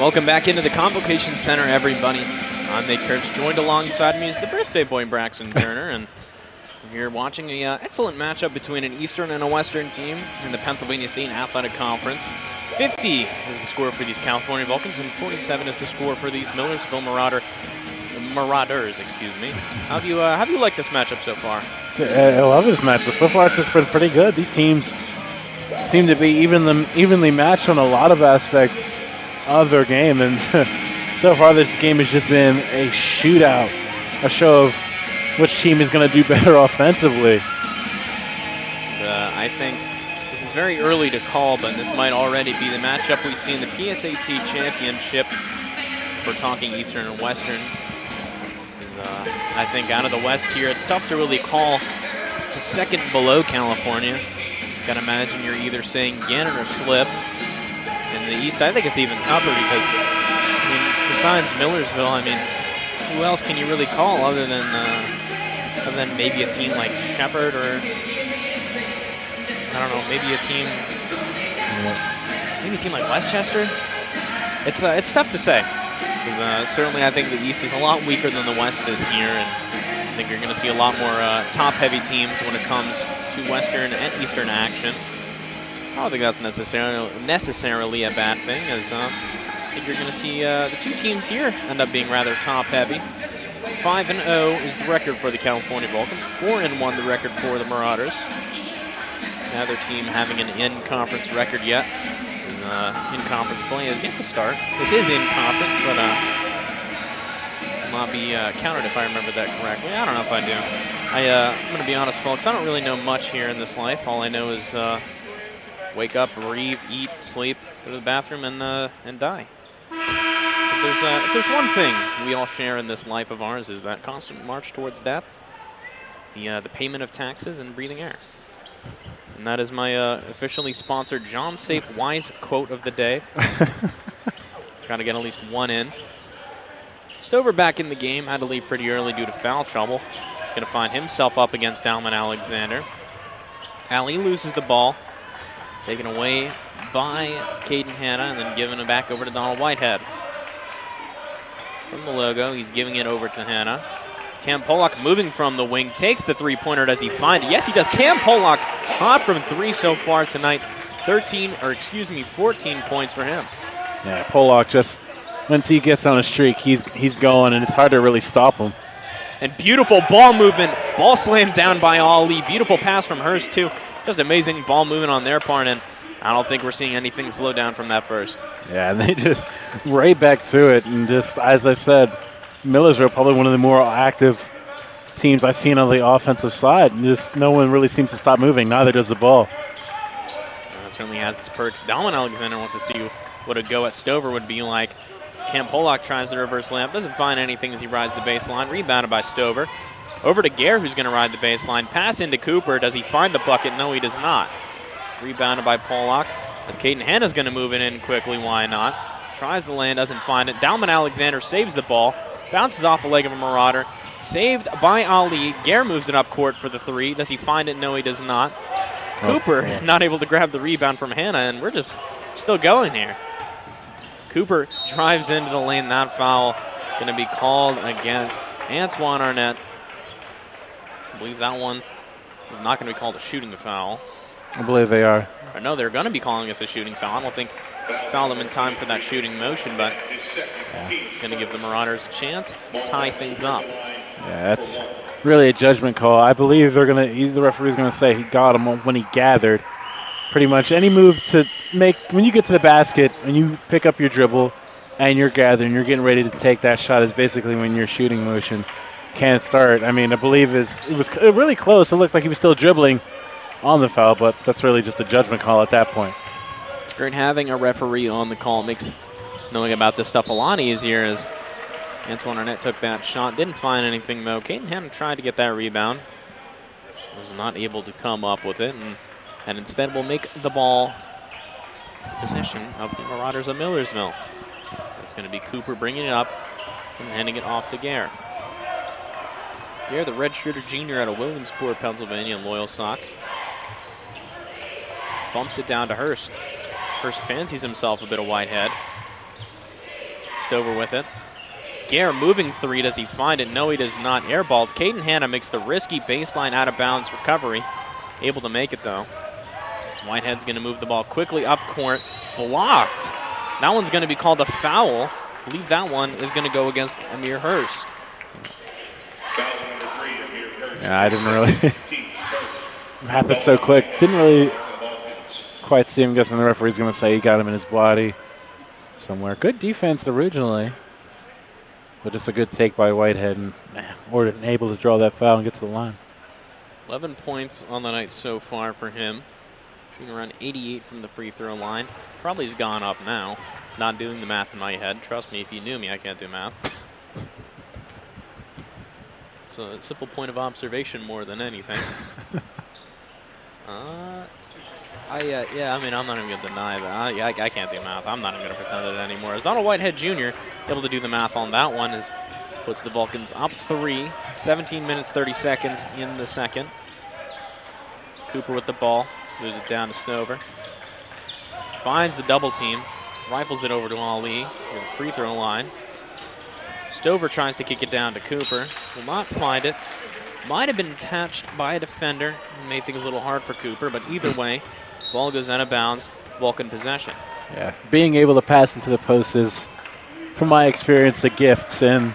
Welcome back into the Convocation Center, everybody. I'm Nate Kurtz. Joined alongside me is the birthday boy, Braxton Turner, and we're here watching an excellent matchup between an Eastern and a Western team in the Pennsylvania State Athletic Conference. 50 is the score for these California Vulcans, and 47 is the score for these Millersville Marauders. Excuse me. How do you like this matchup so far? I love this matchup. So far, it's just been pretty good. These teams seem to be evenly matched on a lot of aspects of their game, and so far this game has just been a shootout, a show of which team is going to do better offensively. I think this is very early to call, but this might already be the matchup we see in the PSAC Championship. If we're talking Eastern and Western, I think out of the West here, it's tough to really call the second below California. Got to imagine you're either saying Gannon or Slip. In the East, I think it's even tougher because, I mean, besides Millersville, I mean, who else can you really call other than maybe a team like Shepherd or, I don't know, maybe a team like Westchester? It's tough to say because certainly I think the East is a lot weaker than the West this year, and I think you're going to see a lot more top-heavy teams when it comes to Western and Eastern action. I don't think that's necessarily a bad thing, as I think you're going to see the two teams here end up being rather top-heavy. 5-0 is the record for the California Vulcans. 4-1 the record for the Marauders. Neither team having an in-conference record yet. In-conference play is yet to start. This is in-conference, but will not be counted if I remember that correctly. I don't know if I do. I'm going to be honest, folks. I don't really know much here in this life. All I know is wake up, breathe, eat, sleep, go to the bathroom, and die. So if there's one thing we all share in this life of ours is that constant march towards death, the payment of taxes, and breathing air. And that is my officially sponsored John Safe Wise quote of the day. Got to get at least one in. Stover back in the game, had to leave pretty early due to foul trouble. He's going to find himself up against Dalman Alexander. Ali loses the ball. Taken away by Caden Hanna and then given it back over to Donald Whitehead. From the logo, he's giving it over to Hanna. Cam Pollock moving from the wing, takes the three-pointer. Does he find it? Yes, he does. Cam Pollock hot from three so far tonight. 14 points for him. Yeah, Pollock just, once he gets on a streak, he's going, and it's hard to really stop him. And beautiful ball movement. Ball slammed down by Ali. Beautiful pass from Hurst, too. Just amazing ball movement on their part, and I don't think we're seeing anything slow down from that first. Yeah, and they just right back to it. And just, as I said, Millersville probably one of the more active teams I've seen on the offensive side. And just no one really seems to stop moving. Neither does the ball. That certainly has its perks. Dalman Alexander wants to see what a go at Stover would be like. As Cam Pollock tries the reverse layup. Doesn't find anything as he rides the baseline. Rebounded by Stover. Over to Gare, who's going to ride the baseline. Pass into Cooper. Does he find the bucket? No, he does not. Rebounded by Pollock. As Caden Hanna's going to move it in quickly. Why not? Tries the lane, doesn't find it. Dalman Alexander saves the ball. Bounces off the leg of a Marauder. Saved by Ali. Gare moves it up court for the three. Does he find it? No, he does not. Cooper not able to grab the rebound from Hanna, and we're just still going here. Cooper drives into the lane. That foul going to be called against Antoine Arnett. I believe that one is not going to be called a shooting foul. I believe they are. Or no, they're going to be calling us a shooting foul. I don't think fouled them in time for that shooting motion, but it's going to give the Marauders a chance to tie things up. Yeah, that's really a judgment call. I believe the referee's going to say he got him when he gathered. Pretty much any move to make, when you get to the basket and you pick up your dribble and you're gathering, you're getting ready to take that shot is basically when your shooting motion can't start. I mean, I believe it was really close. It looked like he was still dribbling on the foul, but that's really just a judgment call at that point. It's great having a referee on the call. It makes knowing about this stuff a lot easier as Antoine Arnett took that shot. Didn't find anything, though. Caden Hanna tried to get that rebound. Was not able to come up with it, and instead will make the ball position of the Marauders of Millersville. It's going to be Cooper bringing it up and handing it off to Gare. Gare, the redshirted junior out of Williamsport, Pennsylvania, loyal sock. Bumps it down to Hurst. Hurst fancies himself a bit of Whitehead. Stover with it. Gare moving three. Does he find it? No, he does not. Airballed. Caden Hanna makes the risky baseline out of bounds recovery. Able to make it, though. Whitehead's going to move the ball quickly up court. Blocked. That one's going to be called a foul. I believe that one is going to go against Amir Hurst. Yeah, I didn't really. It happened so quick. Didn't really quite see him. Guessing the referee's going to say he got him in his body somewhere. Good defense originally, but just a good take by Whitehead, and Orden able to draw that foul and get to the line. 11 points on the night so far for him. Shooting around 88 from the free throw line. Probably has gone up now. Not doing the math in my head. Trust me, if you knew me, I can't do math. It's a simple point of observation more than anything. Yeah, I mean, I'm not even going to deny that. I can't do math. I'm not even going to pretend it anymore. As Donald Whitehead Jr. able to do the math on that one, as puts the Vulcans up 3, 17 minutes, 30 seconds in the second. Cooper with the ball, moves it down to Stover. Finds the double team, rifles it over to Ali with the free throw line. Stover tries to kick it down to Cooper, will not find it. Might have been attached by a defender, made things a little hard for Cooper, but either way, ball goes out of bounds, Vulcan possession. Yeah, being able to pass into the post is, from my experience, a gift, and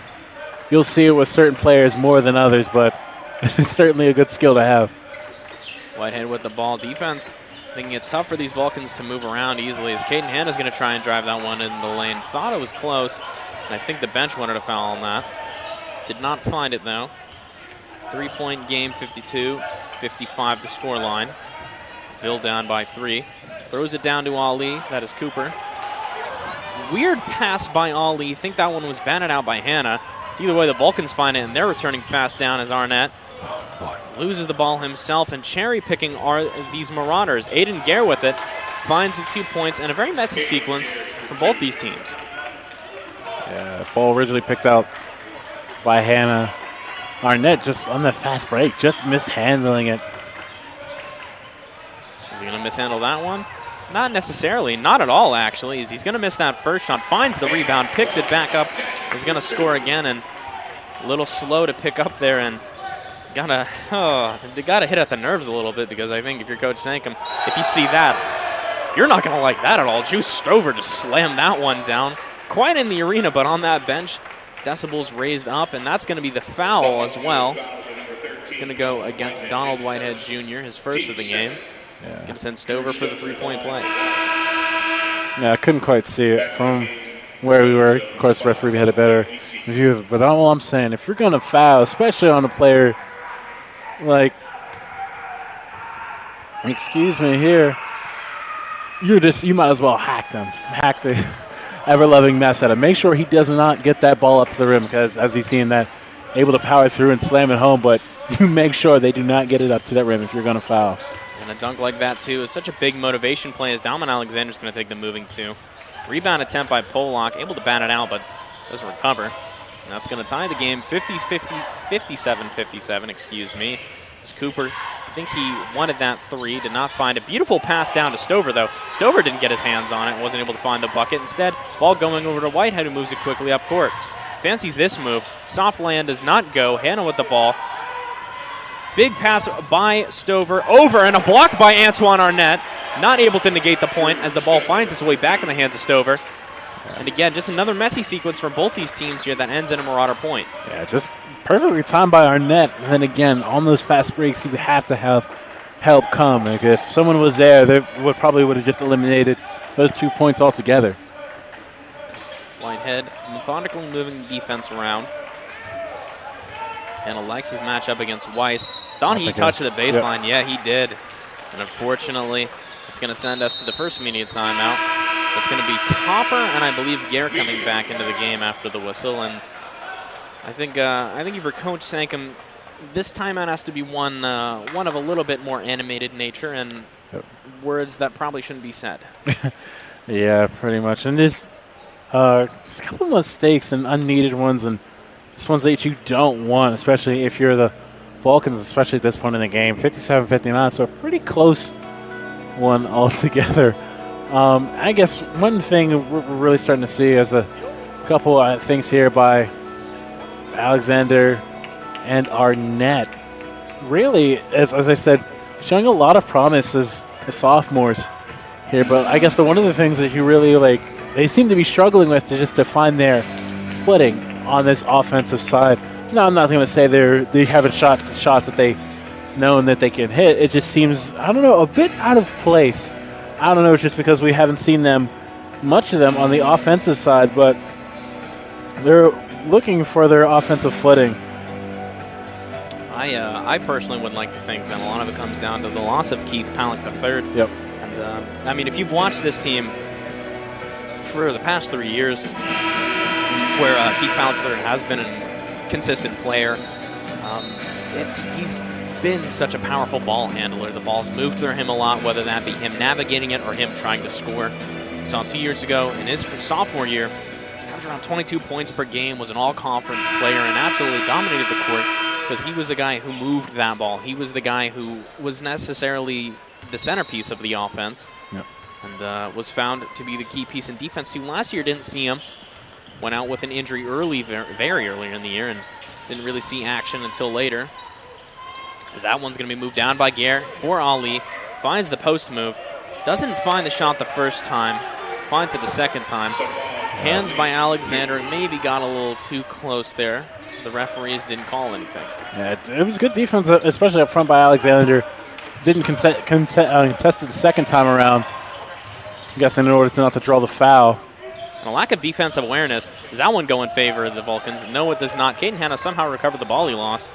you'll see it with certain players more than others, but it's certainly a good skill to have. Whitehead with the ball. Defense making it tough for these Vulcans to move around easily, as Caden Hanna's going to try and drive that one in the lane. Thought it was close, and I think the bench wanted a foul on that. Did not find it, though. 3-point game, 52-55 the scoreline. Ville down by 3. Throws it down to Ali. That is Cooper. Weird pass by Ali. Think that one was batted out by Hanna. So either way, the Vulcans find it, and they're returning fast down as Arnett loses the ball himself, and cherry-picking are these Marauders. Aiden Gare with it, finds the 2 points, and a very messy sequence for both these teams. Yeah, ball originally picked out by Hanna. Arnett just on that fast break, just mishandling it. Is he going to mishandle that one? Not necessarily, not at all, actually. He's going to miss that first shot, finds the rebound, picks it back up, is going to score again, and a little slow to pick up there, and they gotta hit at the nerves a little bit, because I think if you're Coach Sankum, if you see that, you're not going to like that at all. Juice Stover just slammed that one down, quite in the arena, but on that bench, decibels raised up, and that's going to be the foul as well. It's going to go against Donald Whitehead Jr., his first of the game. Yeah. It's going to send Stover for the 3-point play. Yeah, I couldn't quite see it from where we were. Of course, the referee had a better view of it. But all I'm saying, if you're going to foul, especially on a player like, excuse me here, you might as well hack the ever-loving mess out of him. Make sure he does not get that ball up to the rim, because as you've seen that, able to power through and slam it home, but you make sure they do not get it up to that rim if you're going to foul. And a dunk like that, too, is such a big motivation play, as Dalman Alexander's going to take the moving 2. Rebound attempt by Pollock, able to bat it out, but doesn't recover. And that's going to tie the game 57-57, excuse me. As Cooper, I think he wanted that 3, did not find it. Beautiful pass down to Stover, though. Stover didn't get his hands on it, wasn't able to find the bucket. Instead, ball going over to Whitehead, who moves it quickly up court. Fancies this move. Soft land does not go. Hanna with the ball. Big pass by Stover, over, and a block by Antoine Arnett. Not able to negate the point as the ball finds its way back in the hands of Stover. And again, just another messy sequence from both these teams here that ends in a Marauder point. Yeah, just perfectly timed by Arnett. And then again, on those fast breaks, you would have to have help come. Like if someone was there, they would have just eliminated those 2 points altogether. Whitehead methodically moving the defense around. And likes his matchup against Weiss. Thought he touched the baseline. Yep. Yeah, he did. And unfortunately, it's going to send us to the first immediate timeout. It's going to be Topper and I believe Gare coming back into the game after the whistle. And I think for Coach Sankum, this timeout has to be one of a little bit more animated nature and words that probably shouldn't be said. Yeah, pretty much. And there's a couple of mistakes and unneeded ones, and this one's that you don't want, especially if you're the Vulcans, especially at this point in the game. 57-59, so a pretty close one altogether. I guess one thing we're really starting to see as A couple things here by Alexander and Arnett. Really, as I said, showing a lot of promise as sophomores here. But I guess one of the things that you really they seem to be struggling with to just to find their footing on this offensive side. No, I'm not going to say they haven't shot shots that they know and that they can hit. It just seems, I don't know, a bit out of place. I don't know, it's just because we haven't seen much of them on the offensive side, but they're looking for their offensive footing. I personally would like to think that a lot of it comes down to the loss of Keith Palak III. Yep. And I mean, if you've watched this team for the past 3 years, where Keith Palak III has been a consistent player, he's been such a powerful ball handler. The ball's moved through him a lot, whether that be him navigating it or him trying to score. Saw 2 years ago in his sophomore year, averaged around 22 points per game, was an all-conference player, and absolutely dominated the court because he was the guy who moved that ball. He was the guy who was necessarily the centerpiece of the offense. Yep. And was found to be the key piece in defense, too. Last year, didn't see him. Went out with an injury very early in the year, and didn't really see action until later. As that one's going to be moved down by Gare for Ali. Finds the post move. Doesn't find the shot the first time. Finds it the second time. Hands by Alexander. Maybe got a little too close there. The referees didn't call anything. Yeah, it was good defense, especially up front by Alexander. Didn't contest it the second time around. I'm guessing in order to not to draw the foul. And a lack of defensive awareness. Does that one go in favor of the Vulcans? No, it does not. Caden Hanna somehow recovered the ball he lost.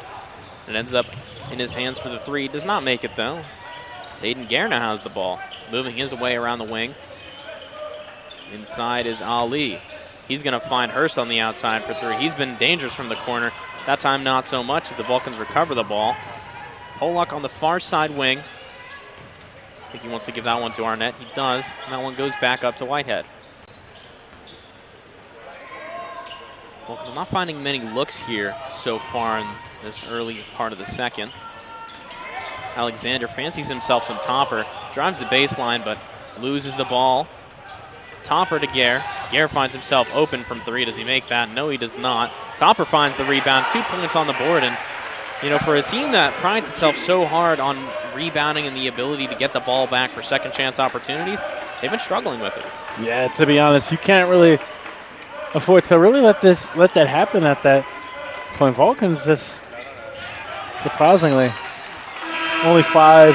It ends up in his hands for the three. Does not make it, though. As Aiden Guerna has the ball. Moving his way around the wing. Inside is Ali. He's going to find Hurst on the outside for three. He's been dangerous from the corner. That time not so much as the Vulcans recover the ball. Pollock on the far side wing. I think he wants to give that one to Arnett. He does. And that one goes back up to Whitehead. Vulcans not finding many looks here so far in this early part of the second. Alexander fancies himself some Topper. Drives the baseline, but loses the ball. Topper to Gare. Gare finds himself open from three. Does he make that? No, he does not. Topper finds the rebound. 2 points on the board. And, you know, for a team that prides itself so hard on rebounding and the ability to get the ball back for second chance opportunities, they've been struggling with it. Yeah, to be honest, you can't really afford to really let that happen at that point. Vulcans just surprisingly only 5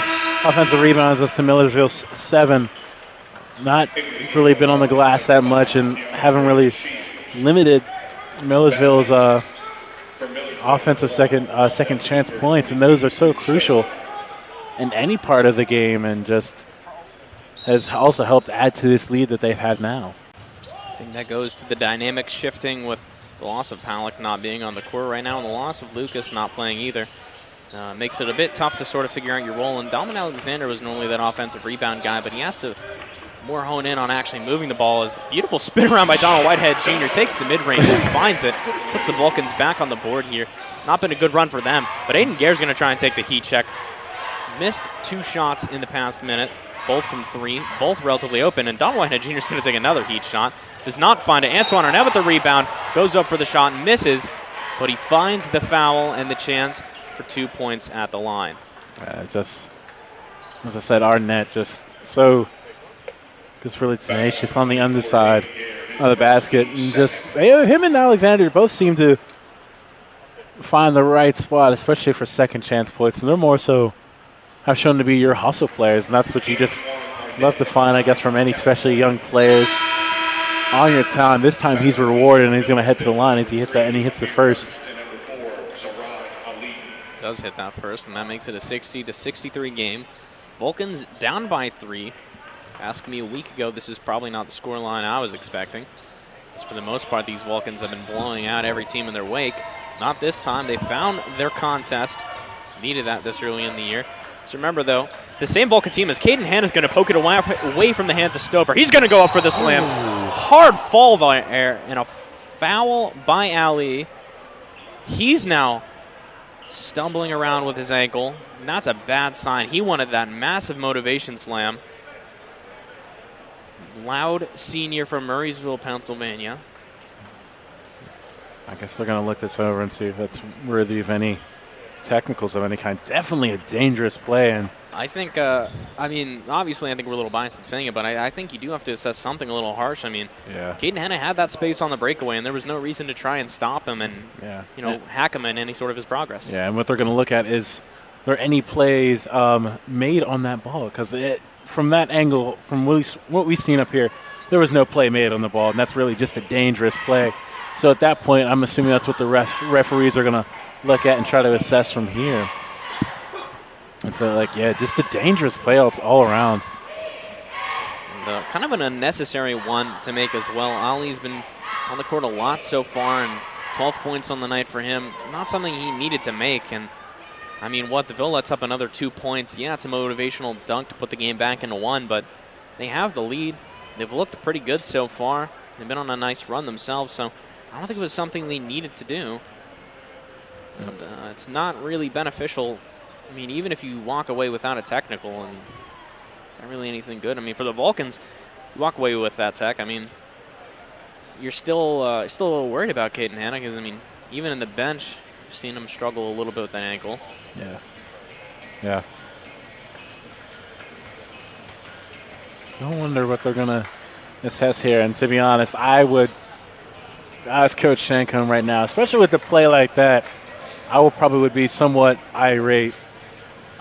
offensive rebounds as to Millersville's 7. Not really been on the glass that much and haven't really limited Millersville's offensive second chance points, and those are so crucial in any part of the game, and just has also helped add to this lead that they've had now. I think that goes to the dynamic shifting with the loss of Palak not being on the court right now and the loss of Lucas not playing either. Makes it a bit tough to sort of figure out your role, and Dalman Alexander was normally that offensive rebound guy, but he has to more hone in on actually moving the ball. As beautiful spin around by Donald Whitehead Jr. takes the mid-range and finds it. Puts the Vulcans back on the board here. Not been a good run for them, but Aiden Gare's going to try and take the heat check. Missed 2 shots in the past minute, both from 3, both relatively open, and Donald Whitehead Jr. is going to take another heat shot. Does not find it. Antoine Arnett with the rebound, goes up for the shot and misses, but he finds the foul and the chance for 2 points at the line. Just, as I said, Arnett just so really tenacious on the underside of the basket. And just him and Alexander both seem to find the right spot, especially for second chance points. And they're more so have shown to be your hustle players. And that's what you just love to find, I guess, from any especially young players on your time. This time he's rewarded, and he's going to head to the line as he hits that, and he hits the first. Does hit that first, and that makes it a 60-63 game. Vulcans down by 3. Asked me a week ago, this is probably not the scoreline I was expecting. As for the most part, these Vulcans have been blowing out every team in their wake. Not this time. They found their contest. Needed that this early in the year. So remember, though, it's the same Vulcan team as Caden Hanna's going to poke it away from the hands of Stover. He's going to go up for the slam. Ooh. Hard fall by air and a foul by Ali. He's now stumbling around with his ankle. And that's a bad sign. He wanted that massive motivation slam. Loud senior from Murraysville, Pennsylvania. I guess they're going to look this over and see if that's worthy of any technicals of any kind. Definitely a dangerous play. And I think, obviously I think we're a little biased in saying it, but I think you do have to assess something a little harsh. I mean, Caden Hanna had that space on the breakaway, and there was no reason to try and stop him and, hack him in any sort of his progress. Yeah, and what they're going to look at is there any plays made on that ball? Because from that angle, from what we've seen up here, there was no play made on the ball, and that's really just a dangerous play. So at that point, I'm assuming that's what the referees are going to look at and try to assess from here. And so, just a dangerous play all around. And, kind of an unnecessary one to make as well. Ali's been on the court a lot so far, and 12 points on the night for him. Not something he needed to make. And, the Ville lets up another 2 points. Yeah, it's a motivational dunk to put the game back into one, but they have the lead. They've looked pretty good so far. They've been on a nice run themselves, so I don't think it was something they needed to do. And, it's not really beneficial. Even if you walk away without a technical, it's not really anything good. For the Vulcans, you walk away with that tech. You're still a little worried about Caden Hanna because, even in the bench, you're seeing him struggle a little bit with that ankle. Yeah. So I wonder what they're going to assess here. And to be honest, I would ask Coach Shankum right now, especially with a play like that, I would be somewhat irate.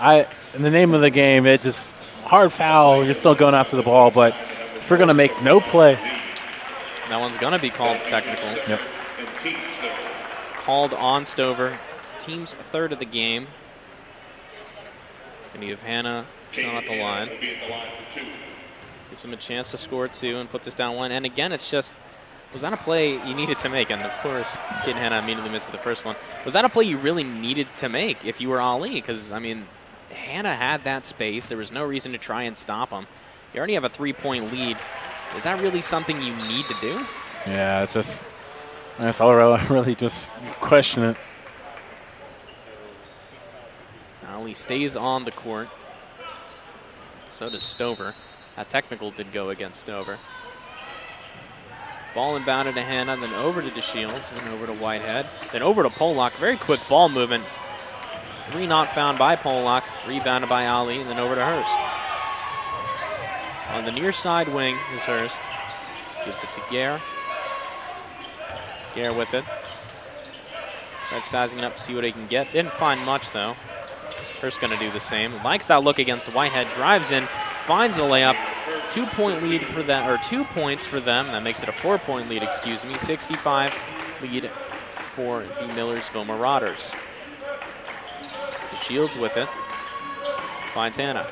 In the name of the game, it just hard foul. You're still going after the ball, but if we're going to make no play, that one's going to be called technical. Yep. Called on Stover, team's third of the game. It's going to give Hanna shot at the line. Gives him a chance to score 2 and put this down 1. And again, it's just, was that a play you needed to make? And of course, Caden Hanna immediately misses the first one. Was that a play you really needed to make if you were Ali? Because, Hanna had that space. There was no reason to try and stop him. You already have a 3-point lead. Is that really something you need to do? Yeah, I really just question it. Ali stays on the court. So does Stover. That technical did go against Stover. Ball inbounded to Hanna, then over to DeShields, then over to Whitehead, then over to Pollock. Very quick ball movement. 3 not found by Pollock, rebounded by Ali, and then over to Hurst. On the near side wing is Hurst. Gives it to Gare. Gare with it. Tried sizing it up to see what he can get. Didn't find much, though. Hurst going to do the same. Likes that look against Whitehead. Drives in, finds the layup. 2-point lead for them, or 2 points for them. That makes it a 4-point lead, 65 lead for the Millersville Marauders. Shields with it. Finds Hanna.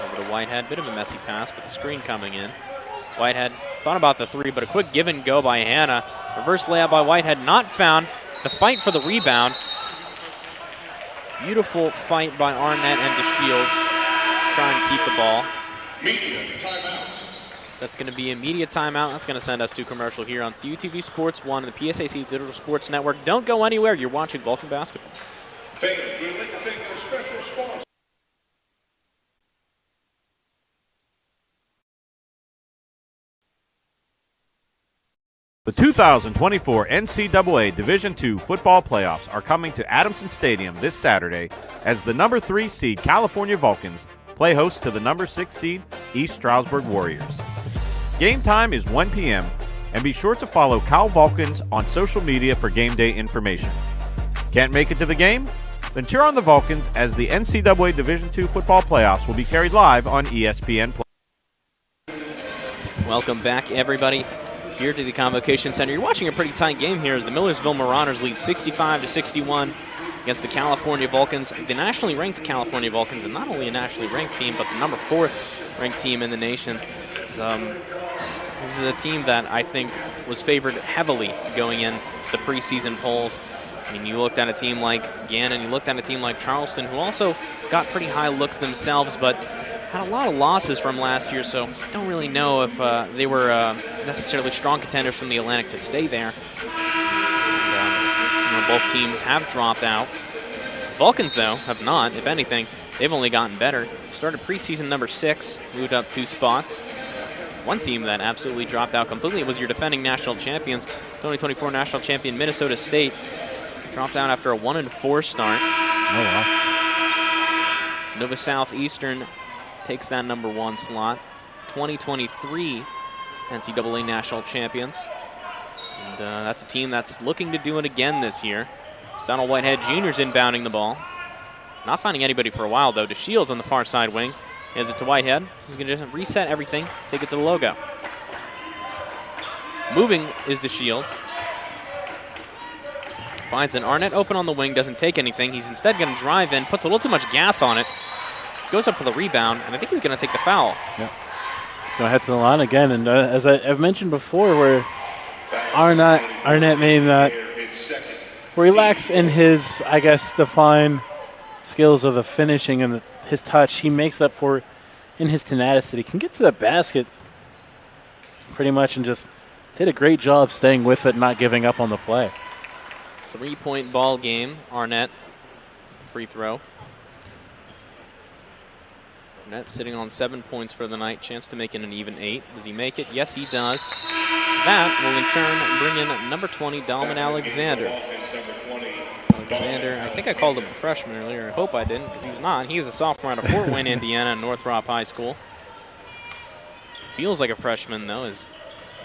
Over to Whitehead. Bit of a messy pass, but the screen coming in. Whitehead thought about the 3, but a quick give and go by Hanna. Reverse layup by Whitehead. Not found. The fight for the rebound. Beautiful fight by Arnett and DeShields. Try and keep the ball. That's going to be a media timeout. That's going to send us to commercial here on CUTV Sports 1 and the PSAC Digital Sports Network. Don't go anywhere. You're watching Vulcan Basketball. The 2024 NCAA Division II football playoffs are coming to Adamson Stadium this Saturday as the number 3 seed California Vulcans play host to the number 6 seed East Stroudsburg Warriors. Game time is 1 p.m. and be sure to follow Cal Vulcans on social media for game day information. Can't make it to the game? Then cheer on the Vulcans as the NCAA Division II football playoffs will be carried live on ESPN+. Welcome back, everybody, here to the Convocation Center. You're watching a pretty tight game here as the Millersville Marauders lead 65-61 against the California Vulcans. The nationally ranked California Vulcans, and not only a nationally ranked team, but the number 4th ranked team in the nation. This is a team that I think was favored heavily going in the preseason polls. You looked at a team like Gannon, you looked at a team like Charleston, who also got pretty high looks themselves, but had a lot of losses from last year, so I don't really know if they were necessarily strong contenders from the Atlantic to stay there. And, both teams have dropped out. Vulcans, though, have not. If anything, they've only gotten better. Started preseason number 6, moved up 2 spots. one team that absolutely dropped out completely was your defending national champions, 2024 national champion Minnesota State. Dropped out after a 1-4 start. Oh, wow. Nova Southeastern takes that number 1 slot. 2023 NCAA national champions. And that's a team that's looking to do it again this year. It's Donald Whitehead Jr.'s inbounding the ball. Not finding anybody for a while, though. DeShields on the far side wing. Hands it to Whitehead. He's going to just reset everything, take it to the logo. Moving is DeShields. Finds an Arnett open on the wing, doesn't take anything. He's instead going to drive in, puts a little too much gas on it. Goes up for the rebound, and I think he's going to take the foul. Yep. So head to the line again, and as I've mentioned before, where Arnett may not relax in his, I guess, defined skills of the finishing and his touch, he makes up for in his tenacity. Can get to the basket pretty much and just did a great job staying with it, not giving up on the play. 3-point ball game. Arnett, free throw. Arnett sitting on 7 points for the night. Chance to make it an even 8. Does he make it? Yes, he does. That will in turn bring in number 20, Dalman Alexander. Alexander, I think I called him a freshman earlier. I hope I didn't, because he's not. He's a sophomore out of Fort Wayne, Indiana, Northrop High School. Feels like a freshman, though, as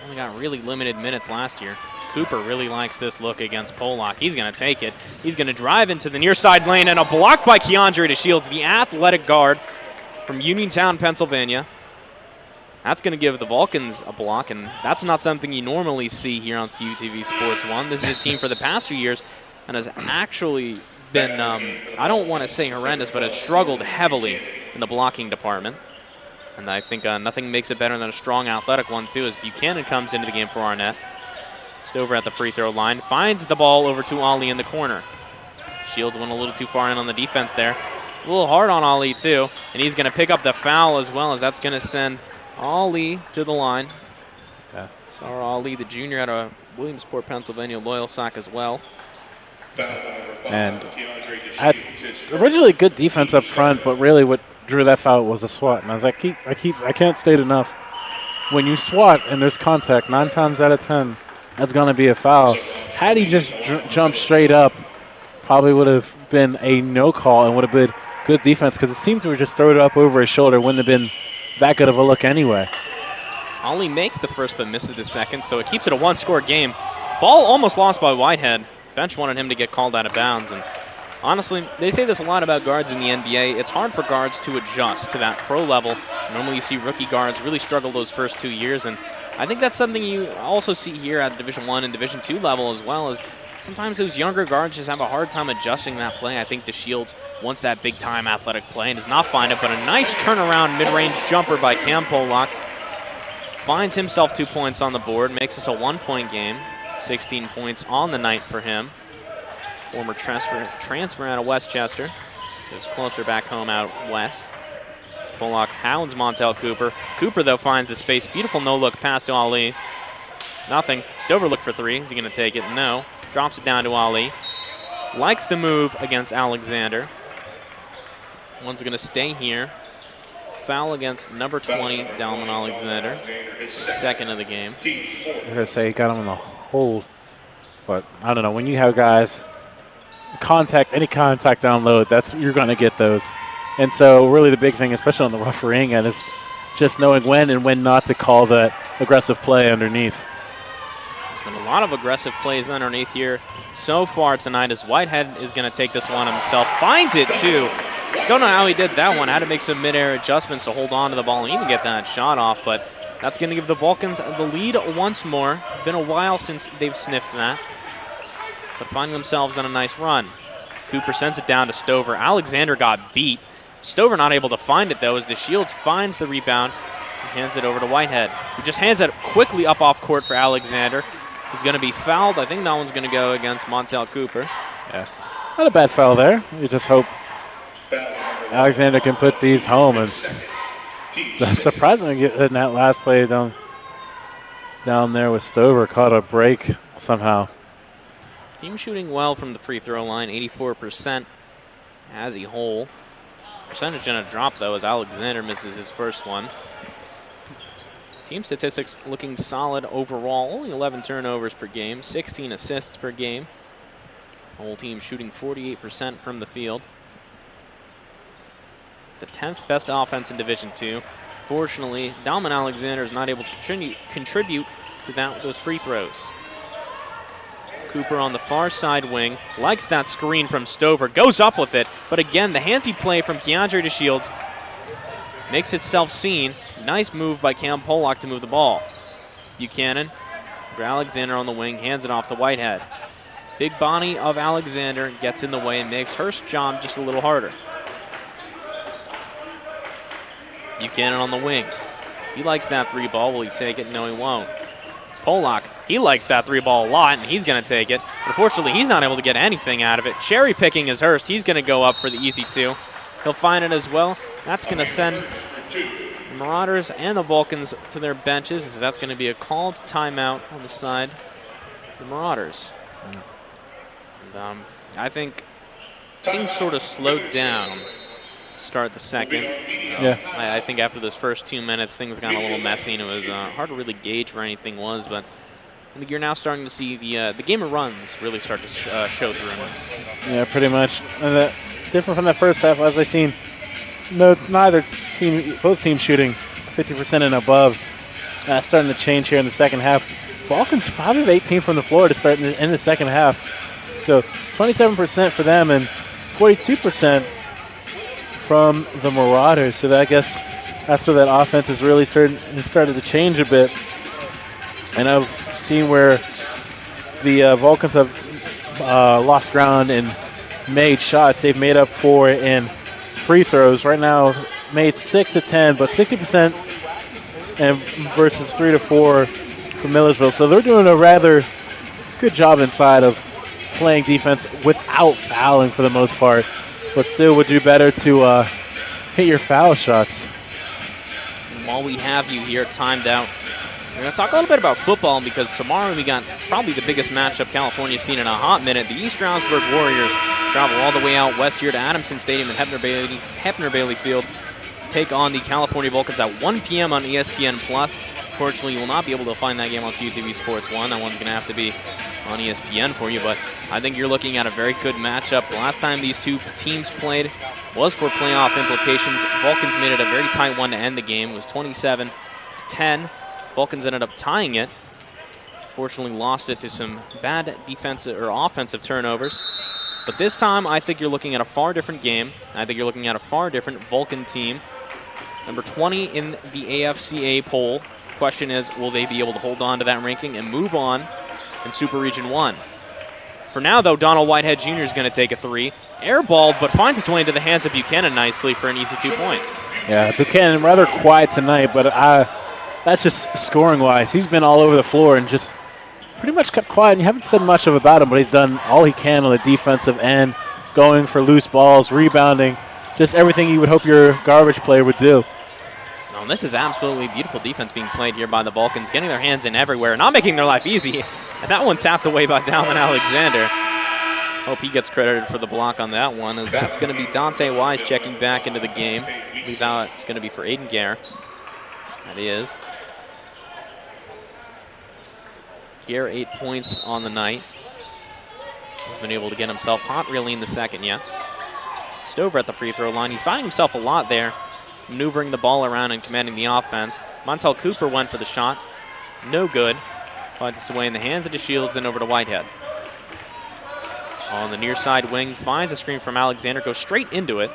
only got really limited minutes last year. Cooper really likes this look against Pollock. He's going to take it. He's going to drive into the near side lane, and a block by Keandre DeShields, the athletic guard from Uniontown, Pennsylvania. That's going to give the Vulcans a block, and that's not something you normally see here on CUTV Sports 1. This is a team for the past few years and has actually been, I don't want to say horrendous, but has struggled heavily in the blocking department. And I think nothing makes it better than a strong athletic one, too, as Buchanan comes into the game for Arnett. Stover at the free throw line, finds the ball over to Ali in the corner. Shields went a little too far in on the defense there. A little hard on Ali, too, and he's going to pick up the foul as well, as that's going to send Ali to the line. Yeah. Sarah Ali, the junior out of Williamsport, Pennsylvania, loyal sock as well. And originally good defense up front, but really what drew that foul was a swat. And as I can't state enough, when you swat and there's contact, 9 times out of 10, that's going to be a foul. Had he just jumped straight up, probably would have been a no call and would have been good defense, because it seemed to have just thrown it up over his shoulder. Wouldn't have been that good of a look anyway. Ali makes the first but misses the second, so it keeps it a one-score game. Ball almost lost by Whitehead. Bench wanted him to get called out of bounds. And honestly, they say this a lot about guards in the NBA. It's hard for guards to adjust to that pro level. Normally you see rookie guards really struggle those first 2 years, and I think that's something you also see here at Division I and Division II level as well, as sometimes those younger guards just have a hard time adjusting that play. I think DeShields wants that big-time athletic play and does not find it, but a nice turnaround mid-range jumper by Cam Pollock. Finds himself 2 points on the board, makes this a 1-point game. 16 points on the night for him. Former transfer out of Westchester. Is closer back home out west. Pollock hounds Montel Cooper. Cooper, though, finds the space. Beautiful no-look pass to Ali. Nothing. Stover looked for 3. Is he going to take it? No. Drops it down to Ali. Likes the move against Alexander. One's going to stay here. Foul against number 20, Dalman Alexander. Second of the game. I'm going to say he got him in the hold. But I don't know. When you have guys any contact down low, you're going to get those. And so really the big thing, especially on the refereeing end, is just knowing when and when not to call that aggressive play underneath. There's been a lot of aggressive plays underneath here so far tonight, as Whitehead is going to take this one himself. Finds it, too. Don't know how he did that one. Had to make some mid-air adjustments to hold on to the ball and even get that shot off, but that's going to give the Vulcans the lead once more. Been a while since they've sniffed that, but finding themselves on a nice run. Cooper sends it down to Stover. Alexander got beat. Stover not able to find it, though, as DeShields finds the rebound and hands it over to Whitehead, who just hands it quickly up off court for Alexander, who's going to be fouled. I think that one's going to go against Montel Cooper. Yeah, not a bad foul there. You just hope Alexander can put these home. And surprisingly, in that last play down there with Stover, caught a break somehow. Team shooting well from the free throw line, 84% as a whole. Percentage going to drop, though, as Alexander misses his first one. Game statistics looking solid overall. Only 11 turnovers per game, 16 assists per game. The whole team shooting 48% from the field. The 10th best offense in Division II. Fortunately, Dalman Alexander is not able to contribute to that with those free throws. Cooper on the far side wing, likes that screen from Stover, goes up with it, but again, the handsy play from Keandre DeShields makes itself seen. Nice move by Cam Pollock to move the ball. Buchanan, Alexander on the wing, hands it off to Whitehead. Big body of Alexander gets in the way and makes Hurst's job just a little harder. Buchanan on the wing. He likes that three ball. Will he take it? No, he won't. Pollock, he likes that three ball a lot, and he's going to take it. Unfortunately, he's not able to get anything out of it. Cherry picking is Hurst. He's going to go up for the easy two. He'll find it as well. That's going to send the Marauders and the Vulcans to their benches. That's going to be a called timeout on the side of the Marauders. And, I think things sort of slowed down to start the second. Yeah. I think after those first 2 minutes, things got a little messy, and it was hard to really gauge where anything was. But I think you're now starting to see the game of runs really start to show through. Yeah, pretty much. And that's different from the first half, as I've seen. No, both teams shooting 50% and above. Starting to change here in the second half. Vulcans 5 of 18 from the floor to start in the second half. So 27% for them and 42% from the Marauders. So I guess that's where that offense has really started to change a bit. And I've seen where the Vulcans have lost ground and made shots. They've made up for in free throws. Right now, made 6 of 10, but 60% and versus 3 to 4 from Millersville. So they're doing a rather good job inside of playing defense without fouling for the most part, but still would do better to hit your foul shots. And while we have you here timed out, we're going to talk a little bit about football because tomorrow we got probably the biggest matchup California's seen in a hot minute. The East Stroudsburg Warriors travel all the way out west here to Adamson Stadium and Hepner Bailey Field to take on the California Vulcans at 1 p.m. on ESPN+. Fortunately, you will not be able to find that game on CTV Sports 1. That one's going to have to be on ESPN for you, but I think you're looking at a very good matchup. The last time these two teams played was for playoff implications. Vulcans made it a very tight one to end the game. It was 27-10. Vulcans ended up tying it. Fortunately, lost it to some bad defensive or offensive turnovers. But this time, I think you're looking at a far different game. I think you're looking at a far different Vulcan team. Number 20 in the AFCA poll. Question is, will they be able to hold on to that ranking and move on in Super Region 1? For now, though, Donald Whitehead Jr. is going to take a three. Airballed, but finds its way into the hands of Buchanan nicely for an easy 2 points. Yeah, Buchanan rather quiet tonight, but that's just scoring-wise. He's been all over the floor and just pretty much kept quiet. And you haven't said much about him, but he's done all he can on the defensive end, going for loose balls, rebounding, just everything you would hope your garbage player would do. And this is absolutely beautiful defense being played here by the Vulcans, getting their hands in everywhere, not making their life easy. And that one tapped away by Dalman Alexander. Hope he gets credited for the block on that one, as that's going to be Dante Wise checking back into the game. I believe it's going to be for Aiden Gare. That is. Gare 8 points on the night. He's been able to get himself hot really in the second yet. Stover at the free throw line. He's finding himself a lot there, maneuvering the ball around and commanding the offense. Montel Cooper went for the shot. No good. Finds its way in the hands of DeShields and over to Whitehead. On the near side wing, finds a screen from Alexander, goes straight into it.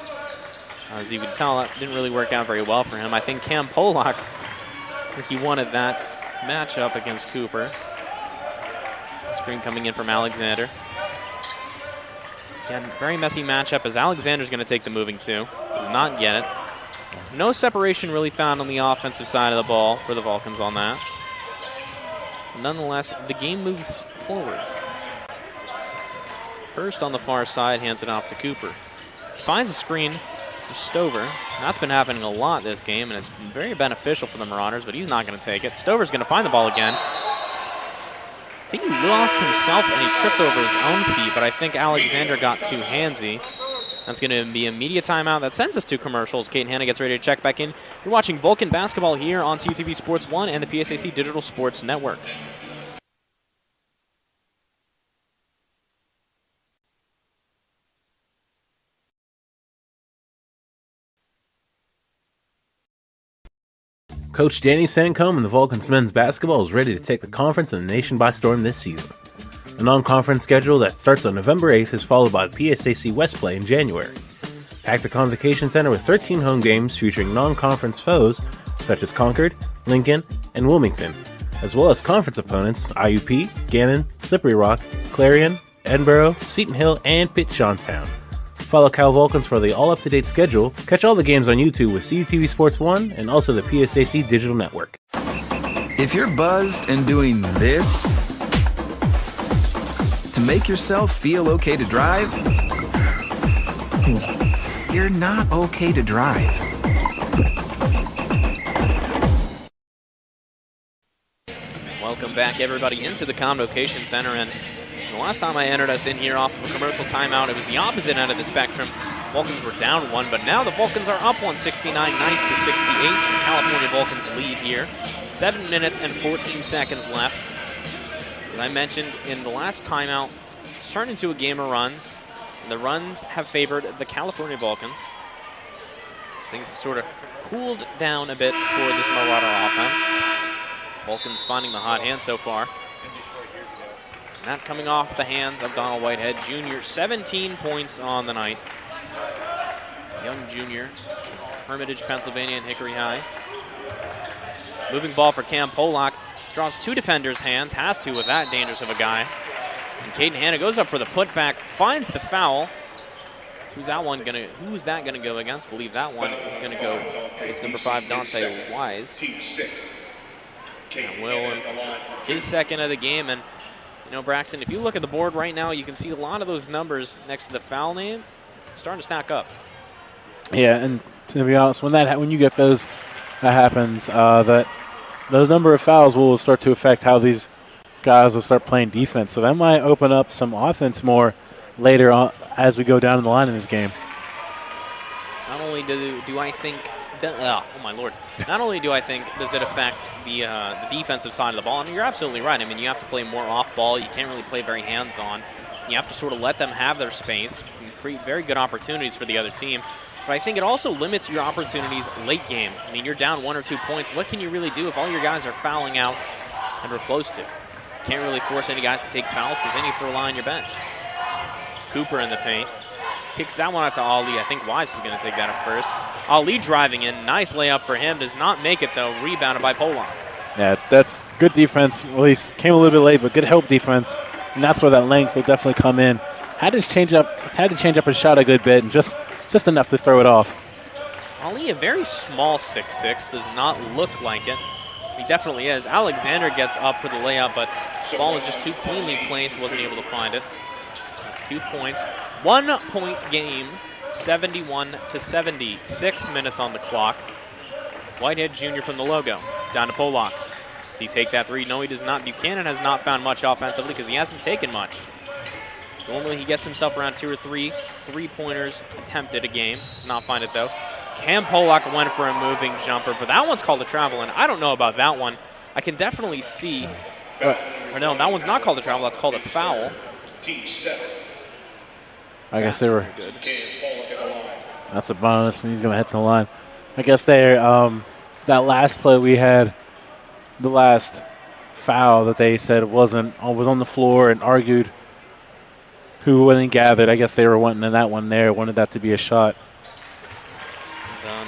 As you can tell, that didn't really work out very well for him. I think Cam Pollock, he wanted that matchup against Cooper. Screen coming in from Alexander. Again, very messy matchup as Alexander's going to take the moving two. Does not get it. No separation really found on the offensive side of the ball for the Vulcans on that. Nonetheless, the game moves forward. Hurst on the far side hands it off to Cooper. Finds a screen from Stover. That's been happening a lot this game, and it's been very beneficial for the Marauders, but he's not going to take it. Stover's going to find the ball again. I think he lost himself and he tripped over his own feet, but I think Alexander got too handsy. That's going to be a media timeout that sends us to commercials. Caden Hanna gets ready to check back in. You're watching Vulcan basketball here on CTV Sports 1 and the PSAC Digital Sports Network. Coach Danny Sancombe and the Vulcans men's basketball is ready to take the conference and the nation by storm this season. The non-conference schedule that starts on November 8th is followed by the PSAC West play in January. Pack the Convocation Center with 13 home games featuring non-conference foes such as Concord, Lincoln, and Wilmington, as well as conference opponents IUP, Gannon, Slippery Rock, Clarion, Edinboro, Seton Hill, and Pitt Johnstown. Follow Cal Vulcans for the all-up-to-date schedule. Catch all the games on YouTube with CTV Sports 1 and also the PSAC Digital Network. If you're buzzed and doing this to make yourself feel okay to drive, you're not okay to drive. Welcome back, everybody, into the Convocation Center. And the last time I entered us in here off of a commercial timeout, it was the opposite end of the spectrum. Vulcans were down 1, but now the Vulcans are up 169, nice to 68. The California Vulcans lead here. 7 minutes and 14 seconds left. As I mentioned in the last timeout, it's turned into a game of runs. And the runs have favored the California Vulcans. As things have sort of cooled down a bit for this Marauder offense. Vulcans finding the hot hand so far. And that coming off the hands of Donald Whitehead Jr. 17 points on the night. Young junior, Hermitage, Pennsylvania, and Hickory High. Moving ball for Cam Polak. Draws 2 defenders' hands, has to with that dangerous of a guy. And Caden Hanna goes up for the putback, finds the foul. Who's that gonna go against? I believe that one is gonna go. It's number 5, Dante Wise. And Will, his second of the game. And you know, Braxton, if you look at the board right now, you can see a lot of those numbers next to the foul name starting to stack up. Yeah, and to be honest, when you get those, that happens. That those number of fouls will start to affect how these guys will start playing defense. So that might open up some offense more later on as we go down the line in this game. Not only do I think, oh my lord, not only do I think does it affect the defensive side of the ball, and you're absolutely right. I mean, you have to play more off ball. You can't really play very hands-on. You have to sort of let them have their space and create very good opportunities for the other team. But I think it also limits your opportunities late game. I mean, you're down 1 or 2 points. What can you really do if all your guys are fouling out and we're close to? Can't really force any guys to take fouls because then you have to rely on your bench. Cooper in the paint. Kicks that one out to Ali. I think Wise is going to take that at first. Ali driving in. Nice layup for him. Does not make it, though. Rebounded by Polak. Yeah, that's good defense. At least came a little bit late, but good help defense. And that's where that length will definitely come in. Had to change up his shot a good bit, and just enough to throw it off. Ali, a very small 6'6", does not look like it. He definitely is. Alexander gets up for the layup, but the ball was just too cleanly placed, wasn't able to find it. It's 2 points. 1 point game, 71-70. 6 minutes on the clock. Whitehead Jr. from the logo. Down to Polak. Does he take that 3? No, he does not. Buchanan has not found much offensively because he hasn't taken much. Normally he gets himself around 2 or 3 3-pointers attempted a game. Does not find it, though. Cam Polak went for a moving jumper, but that one's called a travel, and I don't know about that one. I can definitely see. Or no, that one's not called a travel. That's called a foul. I guess they were. That's a bonus, and he's going to head to the line. I guess that last play we had, the last foul that they said was on the floor and argued who wasn't gathered. I guess they were wanting that one there, wanted that to be a shot.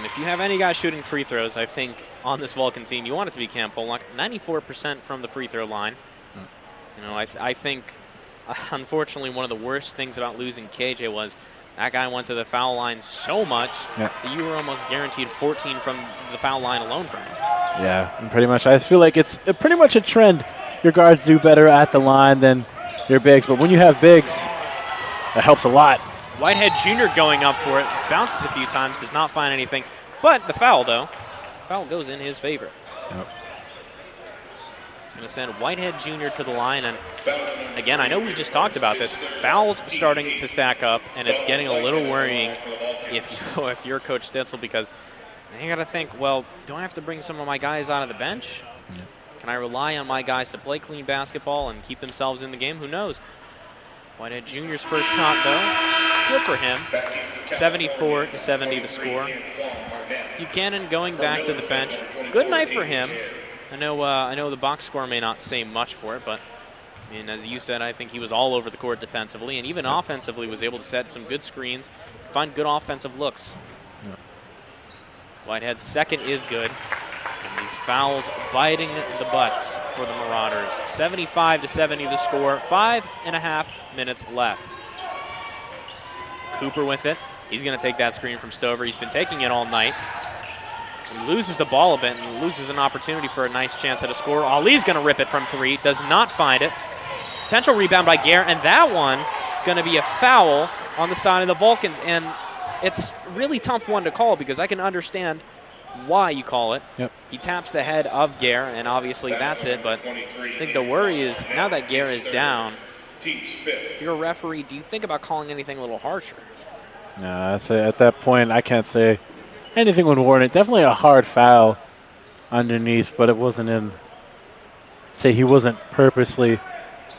If you have any guys shooting free throws, I think on this Vulcan team, you want it to be Cam Polak. 94% from the free throw line. You know, I think, unfortunately, one of the worst things about losing KJ was that guy went to the foul line so much that you were almost guaranteed 14 from the foul line alone from him. Yeah, and pretty much. I feel like it's pretty much a trend. Your guards do better at the line than your bigs, but when you have bigs, that helps a lot. Whitehead Jr. going up for it. Bounces a few times, does not find anything. But the foul, though. Foul goes in his favor. Yep. It's going to send Whitehead Jr. to the line. And again, I know we just talked about this. Fouls starting to stack up, and it's getting a little worrying if you're Coach Stitzel, because you got to think, well, do I have to bring some of my guys out of the bench? Yeah. Can I rely on my guys to play clean basketball and keep themselves in the game? Who knows? Whitehead Jr.'s first shot, though, good for him. 74-70 the score. Buchanan going back to the bench. Good night for him. I know the box score may not say much for it, but I mean, as you said, I think he was all over the court defensively, and even offensively was able to set some good screens, find good offensive looks. Yeah. Whitehead's second is good. And these fouls biting the butts for the Marauders. 75-70 the score. 5.5 minutes left. Cooper with it. He's going to take that screen from Stover. He's been taking it all night. He loses the ball a bit and loses an opportunity for a nice chance at a score. Ali's going to rip it from three. Does not find it. Potential rebound by Gare, and that one is going to be a foul on the side of the Vulcans. And it's a really tough one to call because I can understand why you call it. Yep. He taps the head of Gare, and obviously that's it. But I think the worry is now that Gare is down, if you're a referee, do you think about calling anything a little harsher? No, at that point, I can't say anything would warrant it. Definitely a hard foul underneath, but it wasn't in. Say he wasn't purposely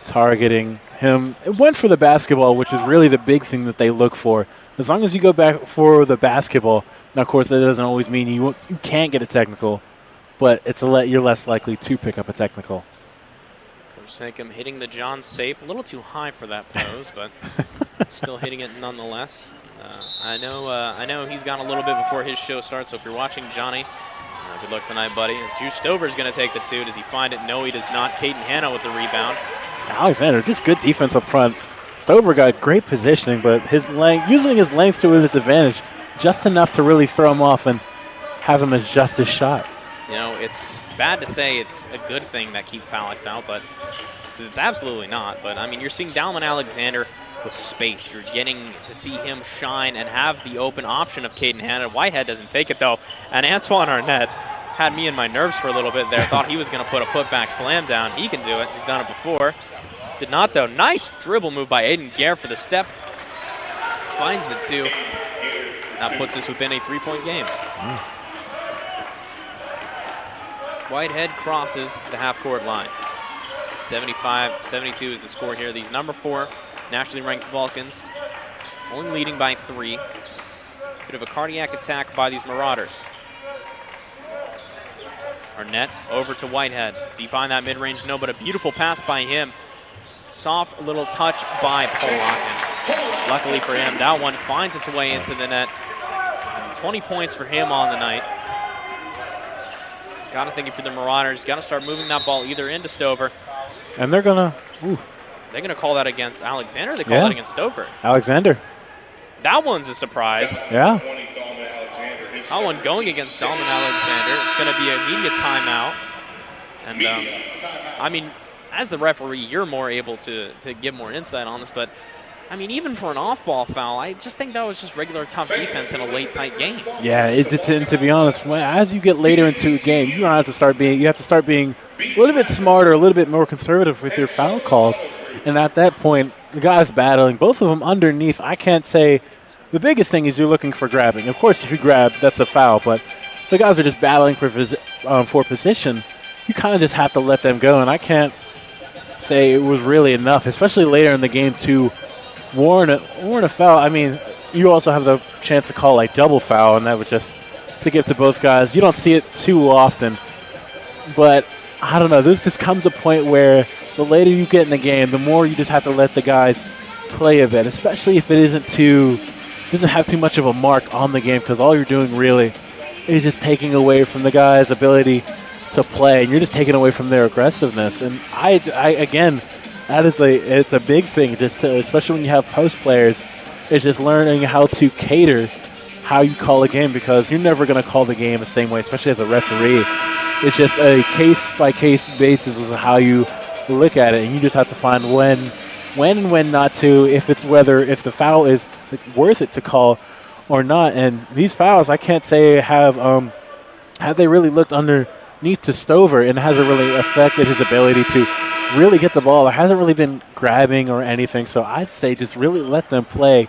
targeting him. It went for the basketball, which is really the big thing that they look for. As long as you go back for the basketball, now of course that doesn't always mean you can't get a technical, but you're less likely to pick up a technical. Sankum hitting the John Sape, a little too high for that pose, but still hitting it nonetheless. I know he's gone a little bit before his show starts, so if you're watching Johnny, good luck tonight, buddy. Drew Stover's going to take the two. Does he find it? No, he does not. Caden Hanna with the rebound. Alexander, just good defense up front. Stover got great positioning, but using his length to his advantage, just enough to really throw him off and have him adjust his shot. You know, it's bad to say it's a good thing that Keith Palleck's out, but because it's absolutely not. But, I mean, you're seeing Dalman Alexander with space. You're getting to see him shine and have the open option of Caden Hanna. Whitehead doesn't take it, though. And Antoine Arnett had me in my nerves for a little bit there. Thought he was going to put a putback slam down. He can do it. He's done it before. Did not, though. Nice dribble move by Aiden Gare for the step. Finds the two. That puts us within a three-point game. Whitehead crosses the half-court line. 75-72 is the score here. These number 4 nationally ranked Vulcans only leading by 3. Bit of a cardiac attack by these Marauders. Arnett over to Whitehead. Does he find that mid-range? No, but a beautiful pass by him. Soft little touch by Pollock. Luckily for him, that one finds its way into the net. 20 points for him on the night. Got to think if you're the Marauders, got to start moving that ball either into Stover. And they're going to call that against Alexander. They call that against Stover. Alexander. That one's a surprise. Yeah. That one going against Dalman Alexander. It's going to be an immediate timeout. And, I mean, as the referee, you're more able to give more insight on this. But, I mean, even for an off-ball foul, I just think that was just regular tough defense in a late, tight game. Yeah, and to be honest, as you get later into a game, you have to start being a little bit smarter, a little bit more conservative with your foul calls. And at that point, the guys battling, both of them underneath. I can't say the biggest thing is you're looking for grabbing. Of course, if you grab, that's a foul. But if the guys are just battling for position, you kind of just have to let them go. And I can't say it was really enough, especially later in the game, to warrant a foul. I mean, you also have the chance to call like double foul, and that would just to give to both guys. You don't see it too often, but I don't know. This just comes a point where the later you get in the game, the more you just have to let the guys play a bit, especially if it doesn't have too much of a mark on the game, because all you're doing really is just taking away from the guys' ability to play, and you're just taking away from their aggressiveness. And I again, it's a big thing, especially when you have post players, is just learning how to cater how you call a game, because you're never going to call the game the same way, especially as a referee. It's just a case-by-case basis of how you look at it, and you just have to find when and when not to, if the foul is worth it to call or not. And these fouls, I can't say have they really looked under underneath to Stover, and it hasn't really affected his ability to really get the ball. There hasn't really been grabbing or anything, so I'd say just really let them play.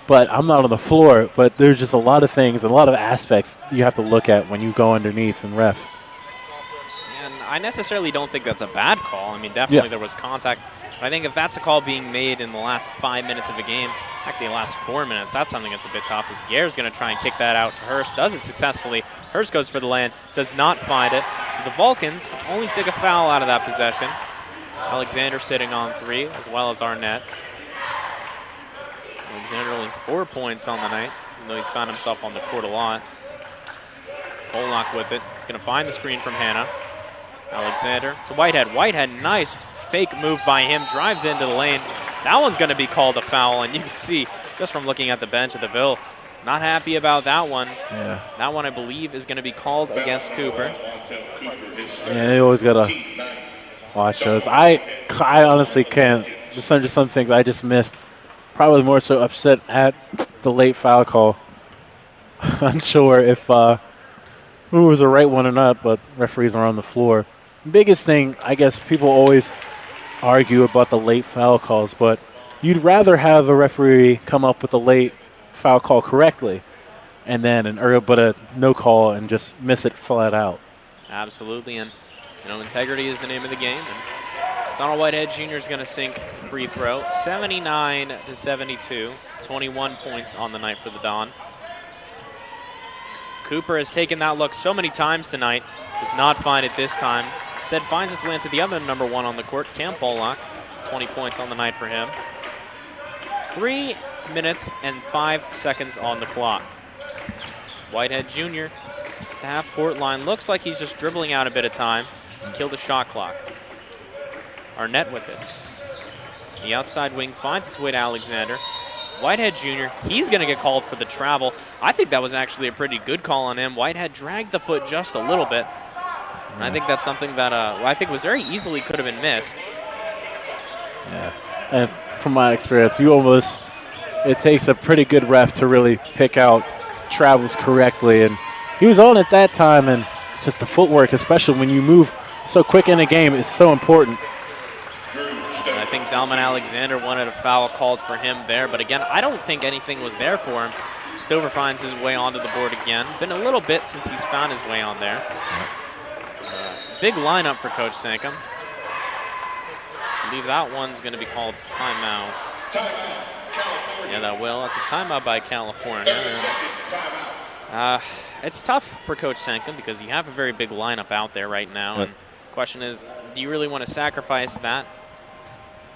But I'm not on the floor, but there's just a lot of things, a lot of aspects you have to look at when you go underneath and ref. And I necessarily don't think that's a bad call. I mean, definitely there was contact. But I think if that's a call being made in the last 5 minutes of a game, actually the last 4 minutes, that's something that's a bit tough. As Gare's going to try and kick that out to Hurst, does it successfully. Hurst goes for the land, does not find it. So the Vulcans only take a foul out of that possession. Alexander sitting on 3, as well as Arnett. Alexander only 4 points on the night, even though he's found himself on the court a lot. Pollock with it. He's going to find the screen from Hanna. Alexander to Whitehead. Whitehead, nice fake move by him, drives into the lane. That one's going to be called a foul, and you can see just from looking at the bench of the Ville, not happy about that one. Yeah. That one, I believe, is going to be called against Cooper. Yeah, they always got to watch those. I honestly can't. There's just some things I just missed. Probably more so upset at the late foul call. Unsure if who was the right one or not, but referees are on the floor. Biggest thing, I guess people always argue about the late foul calls, but you'd rather have a referee come up with a late foul call correctly and then but a no call and just miss it flat out. Absolutely, and integrity is the name of the game. And Donald Whitehead Jr. is going to sink the free throw, 79-72, 21 points on the night for the Don. Cooper has taken that look so many times tonight, does not find it this time. Instead finds his way into the other number 1 on the court, Cam Pollock, 20 points on the night for him. 3 minutes and 5 seconds on the clock. Whitehead Jr., the half-court line, looks like he's just dribbling out a bit of time. Kill the shot clock. Arnett with it. The outside wing finds its way to Alexander. Whitehead Jr., he's going to get called for the travel. I think that was actually a pretty good call on him. Whitehead dragged the foot just a little bit. And I think that's something that I think was very easily could have been missed. Yeah, and from my experience, it takes a pretty good ref to really pick out travels correctly. And he was on at that time, and just the footwork, especially when you move so quick in a game, is so important. I think Dalman Alexander wanted a foul called for him there, but again, I don't think anything was there for him. Stover finds his way onto the board again. Been a little bit since he's found his way on there. Big lineup for Coach Sankum. I believe that one's going to be called timeout. Yeah, that will. It's a timeout by California. It's tough for Coach Sankum because you have a very big lineup out there right now. And the question is, do you really want to sacrifice that?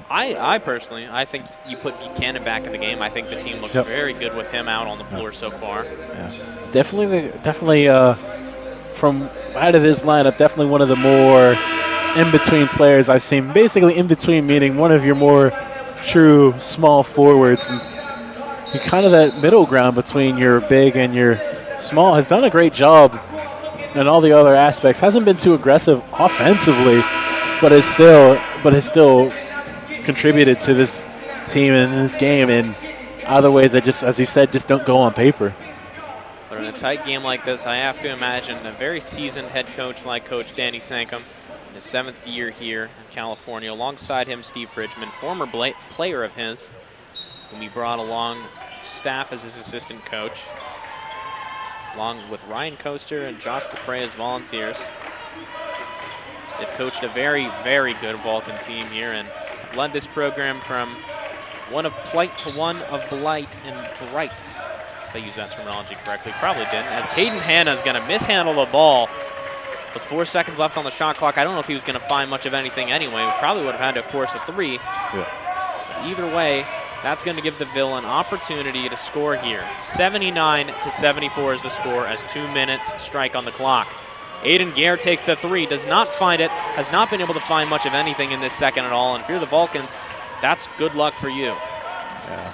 I personally, I think you put Buchanan back in the game. I think the team looks very good with him out on the floor so far. Yeah. Definitely from out of this lineup, definitely one of the more in-between players I've seen. Basically in-between meaning one of your more true small forwards. And you're kind of that middle ground between your big and your small. Has done a great job in all the other aspects. Hasn't been too aggressive offensively, but has still contributed to this team and this game in other ways that just, as you said, just don't go on paper. But in a tight game like this, I have to imagine a very seasoned head coach like Coach Danny Sankum, in his 7th year here in California. Alongside him, Steve Bridgman, former player of his, whom he brought along staff as his assistant coach, along with Ryan Coaster and Josh Pepray as volunteers. They've coached a very, very good Vulcan team here and led this program from one of plight to one of blight and bright. If I use that terminology correctly, probably didn't. As Caden Hanna is going to mishandle the ball with 4 seconds left on the shot clock. I don't know if he was going to find much of anything anyway. We probably would have had to force a 3. Yeah. Either way, that's going to give the Ville an opportunity to score here. 79-74 is the score as 2 minutes strike on the clock. Aiden Gare takes the 3, does not find it, has not been able to find much of anything in this second at all. And if you're the Vulcans, that's good luck for you. Yeah.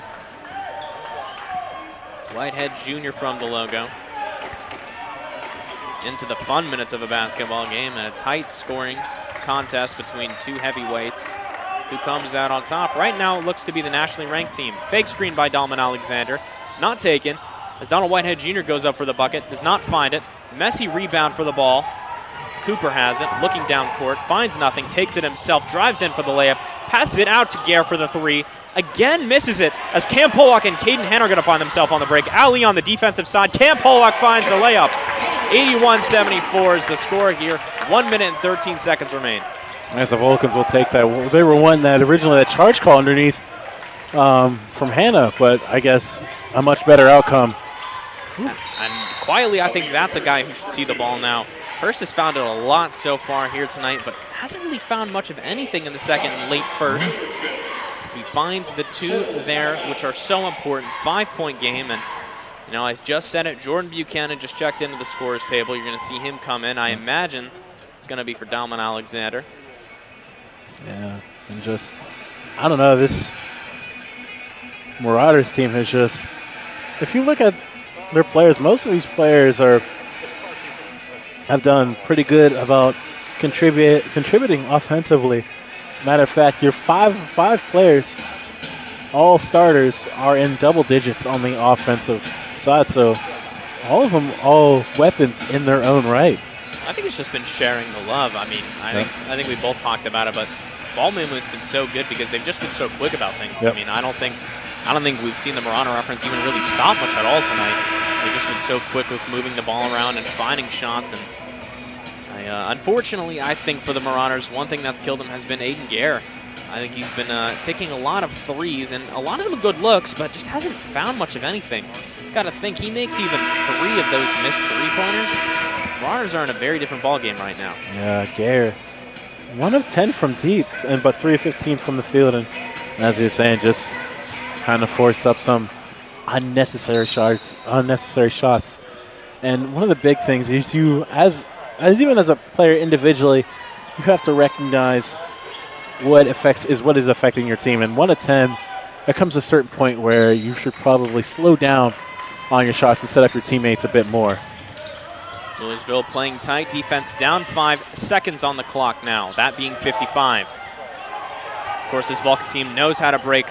Whitehead Jr. from the logo. Into the fun minutes of a basketball game and a tight scoring contest between two heavyweights. Who comes out on top? Right now it looks to be the nationally ranked team. Fake screen by Dalman Alexander. Not taken. As Donald Whitehead Jr. goes up for the bucket. Does not find it. Messy rebound for the ball. Cooper has it, looking down court, finds nothing, takes it himself, drives in for the layup, passes it out to Gare for the three. Again misses it as Cam Pollock and Caden Henn are going to find themselves on the break. Ali on the defensive side. Cam Pollock finds the layup. 81-74 is the score here. 1 minute and 13 seconds remain. As the Vulcans will take that. They were one that originally that charge call underneath from Hannah, but I guess a much better outcome. And quietly, I think that's a guy who should see the ball now. Hurst has found it a lot so far here tonight, but hasn't really found much of anything in the second and late first. He finds the two there, which are so important. 5-point game, and I just said it, Jordan Buchanan just checked into the scorers table. You're going to see him come in. I imagine it's going to be for Dalman Alexander. Yeah, and just, I don't know, this Marauders team has just, if you look at their players, most of these players have done pretty good about contributing offensively. Matter of fact, your five players, all starters, are in double digits on the offensive side. So all of them, all weapons in their own right. I think it's just been sharing the love. I mean, I think we both talked about it, but ball movement's been so good because they've just been so quick about things. Yep. I mean, I don't think we've seen the Marana reference even really stop much at all tonight. They've just been so quick with moving the ball around and finding shots. And unfortunately, I think for the Marauders, one thing that's killed them has been Aiden Gare. I think he's been taking a lot of threes, and a lot of them are good looks, but just hasn't found much of anything. Got to think, he makes even 3 of those missed three-pointers. Marauders are in a very different ballgame right now. Yeah, Gare. 1 of 10 from deep, but 3 of 15 from the field. And as you were saying, just kind of forced up some unnecessary shots. And one of the big things is you, as even as a player individually, you have to recognize what is affecting your team. And 1 of 10, there comes a certain point where you should probably slow down on your shots and set up your teammates a bit more. Millersville playing tight. Defense down 5 seconds on the clock now, that being 55. Of course, this Vulcan team knows how to break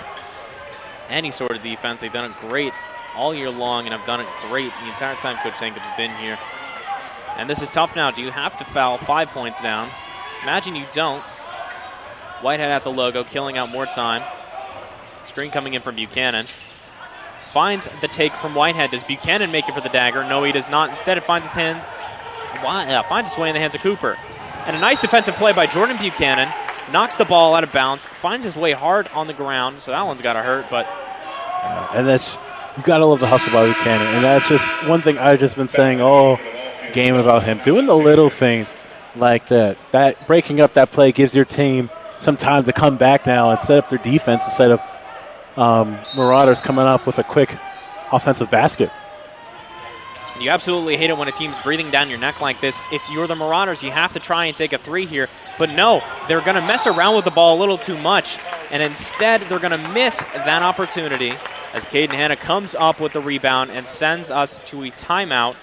any sort of defense. They've done it great all year long and have done it great the entire time Coach Sankham's been here. And this is tough now. Do you have to foul 5 points down? Imagine you don't. Whitehead at the logo, killing out more time. Screen coming in from Buchanan. Finds the take from Whitehead. Does Buchanan make it for the dagger? No, he does not. Instead, it finds its way in the hands of Cooper. And a nice defensive play by Jordan Buchanan. Knocks the ball out of bounds. Finds his way hard on the ground. So that one's got to hurt, but... and you got to love the hustle by Buchanan. And that's just one thing I've just been saying all game about him. Doing the little things like that. That breaking up that play gives your team some time to come back now and set up their defense instead of Marauders coming up with a quick offensive basket. You absolutely hate it when a team's breathing down your neck like this. If you're the Marauders, you have to try and take a 3 here. But no, they're going to mess around with the ball a little too much. And instead, they're going to miss that opportunity as Caden Hanna comes up with the rebound and sends us to a timeout.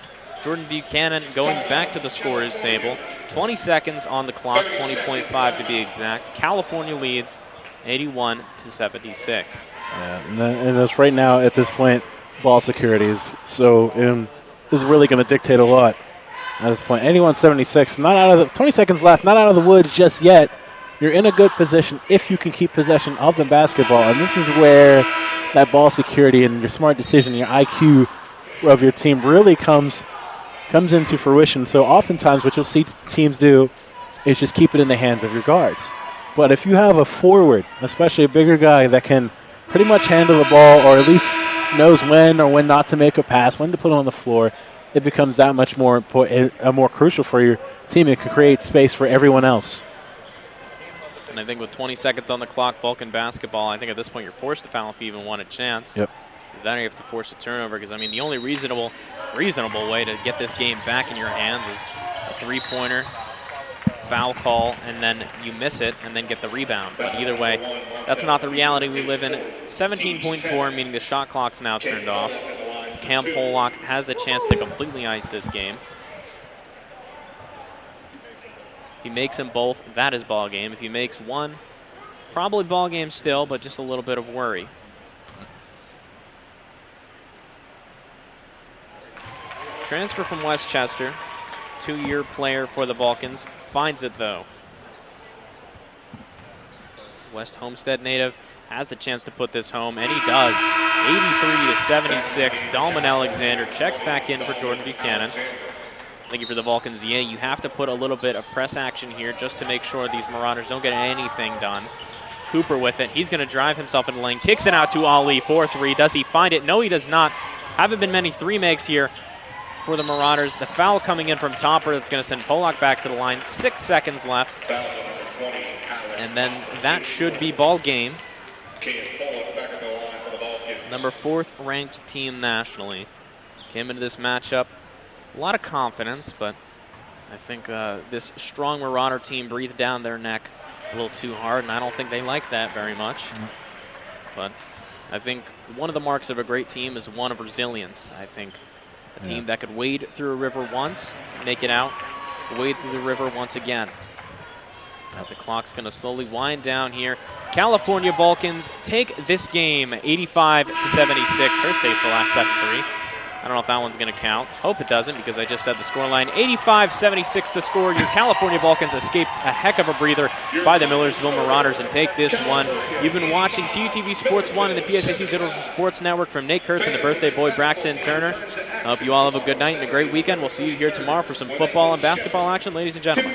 Jordan Buchanan going back to the scorer's table. 20 seconds on the clock, 20.5 to be exact. California leads 81-76. Yeah, and that's right now at this point, ball security is this is really going to dictate a lot at this point. 81-76, not out of the 20 seconds left, not out of the woods just yet. You're in a good position if you can keep possession of the basketball, and this is where that ball security and your smart decision, your IQ of your team really comes into fruition. So oftentimes what you'll see teams do is just keep it in the hands of your guards. But if you have a forward, especially a bigger guy that can pretty much handle the ball or at least knows when or when not to make a pass, when to put it on the floor, it becomes that much more important, more crucial for your team. It can create space for everyone else. And I think with 20 seconds on the clock, Vulcan basketball, I think at this point you're forced to foul if you even want a chance. Yep. Then you have to force a turnover because, I mean, the only reasonable way to get this game back in your hands is a three-pointer, foul call, and then you miss it and then get the rebound. But either way, that's not the reality we live in. 17.4, meaning the shot clock's now turned off. As Cam Pollock has the chance to completely ice this game. If he makes them both, that is ball game. If he makes one, probably ball game still, but just a little bit of worry. Transfer from Westchester, two-year player for the Vulcans. Finds it, though. West Homestead native has the chance to put this home, and he does. 83-76. Dalman Alexander checks back in for Jordan Buchanan. Thinking for the Vulcans, yeah, you have to put a little bit of press action here just to make sure these Marauders don't get anything done. Cooper with it. He's going to drive himself in the lane. Kicks it out to Ali for 3. Does he find it? No, he does not. Haven't been many 3 makes here for the Marauders. The foul coming in from Topper that's going to send Pollock back to the line. 6 seconds left. And then that should be ball game. Number 4th ranked team nationally. Came into this matchup. A lot of confidence, but I think this strong Marauder team breathed down their neck a little too hard, and I don't think they like that very much. But I think one of the marks of a great team is one of resilience. I think a team that could wade through a river once, make it out, wade through the river once again. As the clock's going to slowly wind down here. California Vulcans take this game 85-76. Hurst takes the last second 3. I don't know if that one's going to count. Hope it doesn't, because I just said the scoreline. 85-76 the score. Your California Vulcans escape a heck of a breather by the Millersville Marauders and take this one. You've been watching CUTV Sports 1 and the PSAC Digital Sports Network from Nate Kurtz and the birthday boy Braxton Turner. I hope you all have a good night and a great weekend. We'll see you here tomorrow for some football and basketball action, ladies and gentlemen.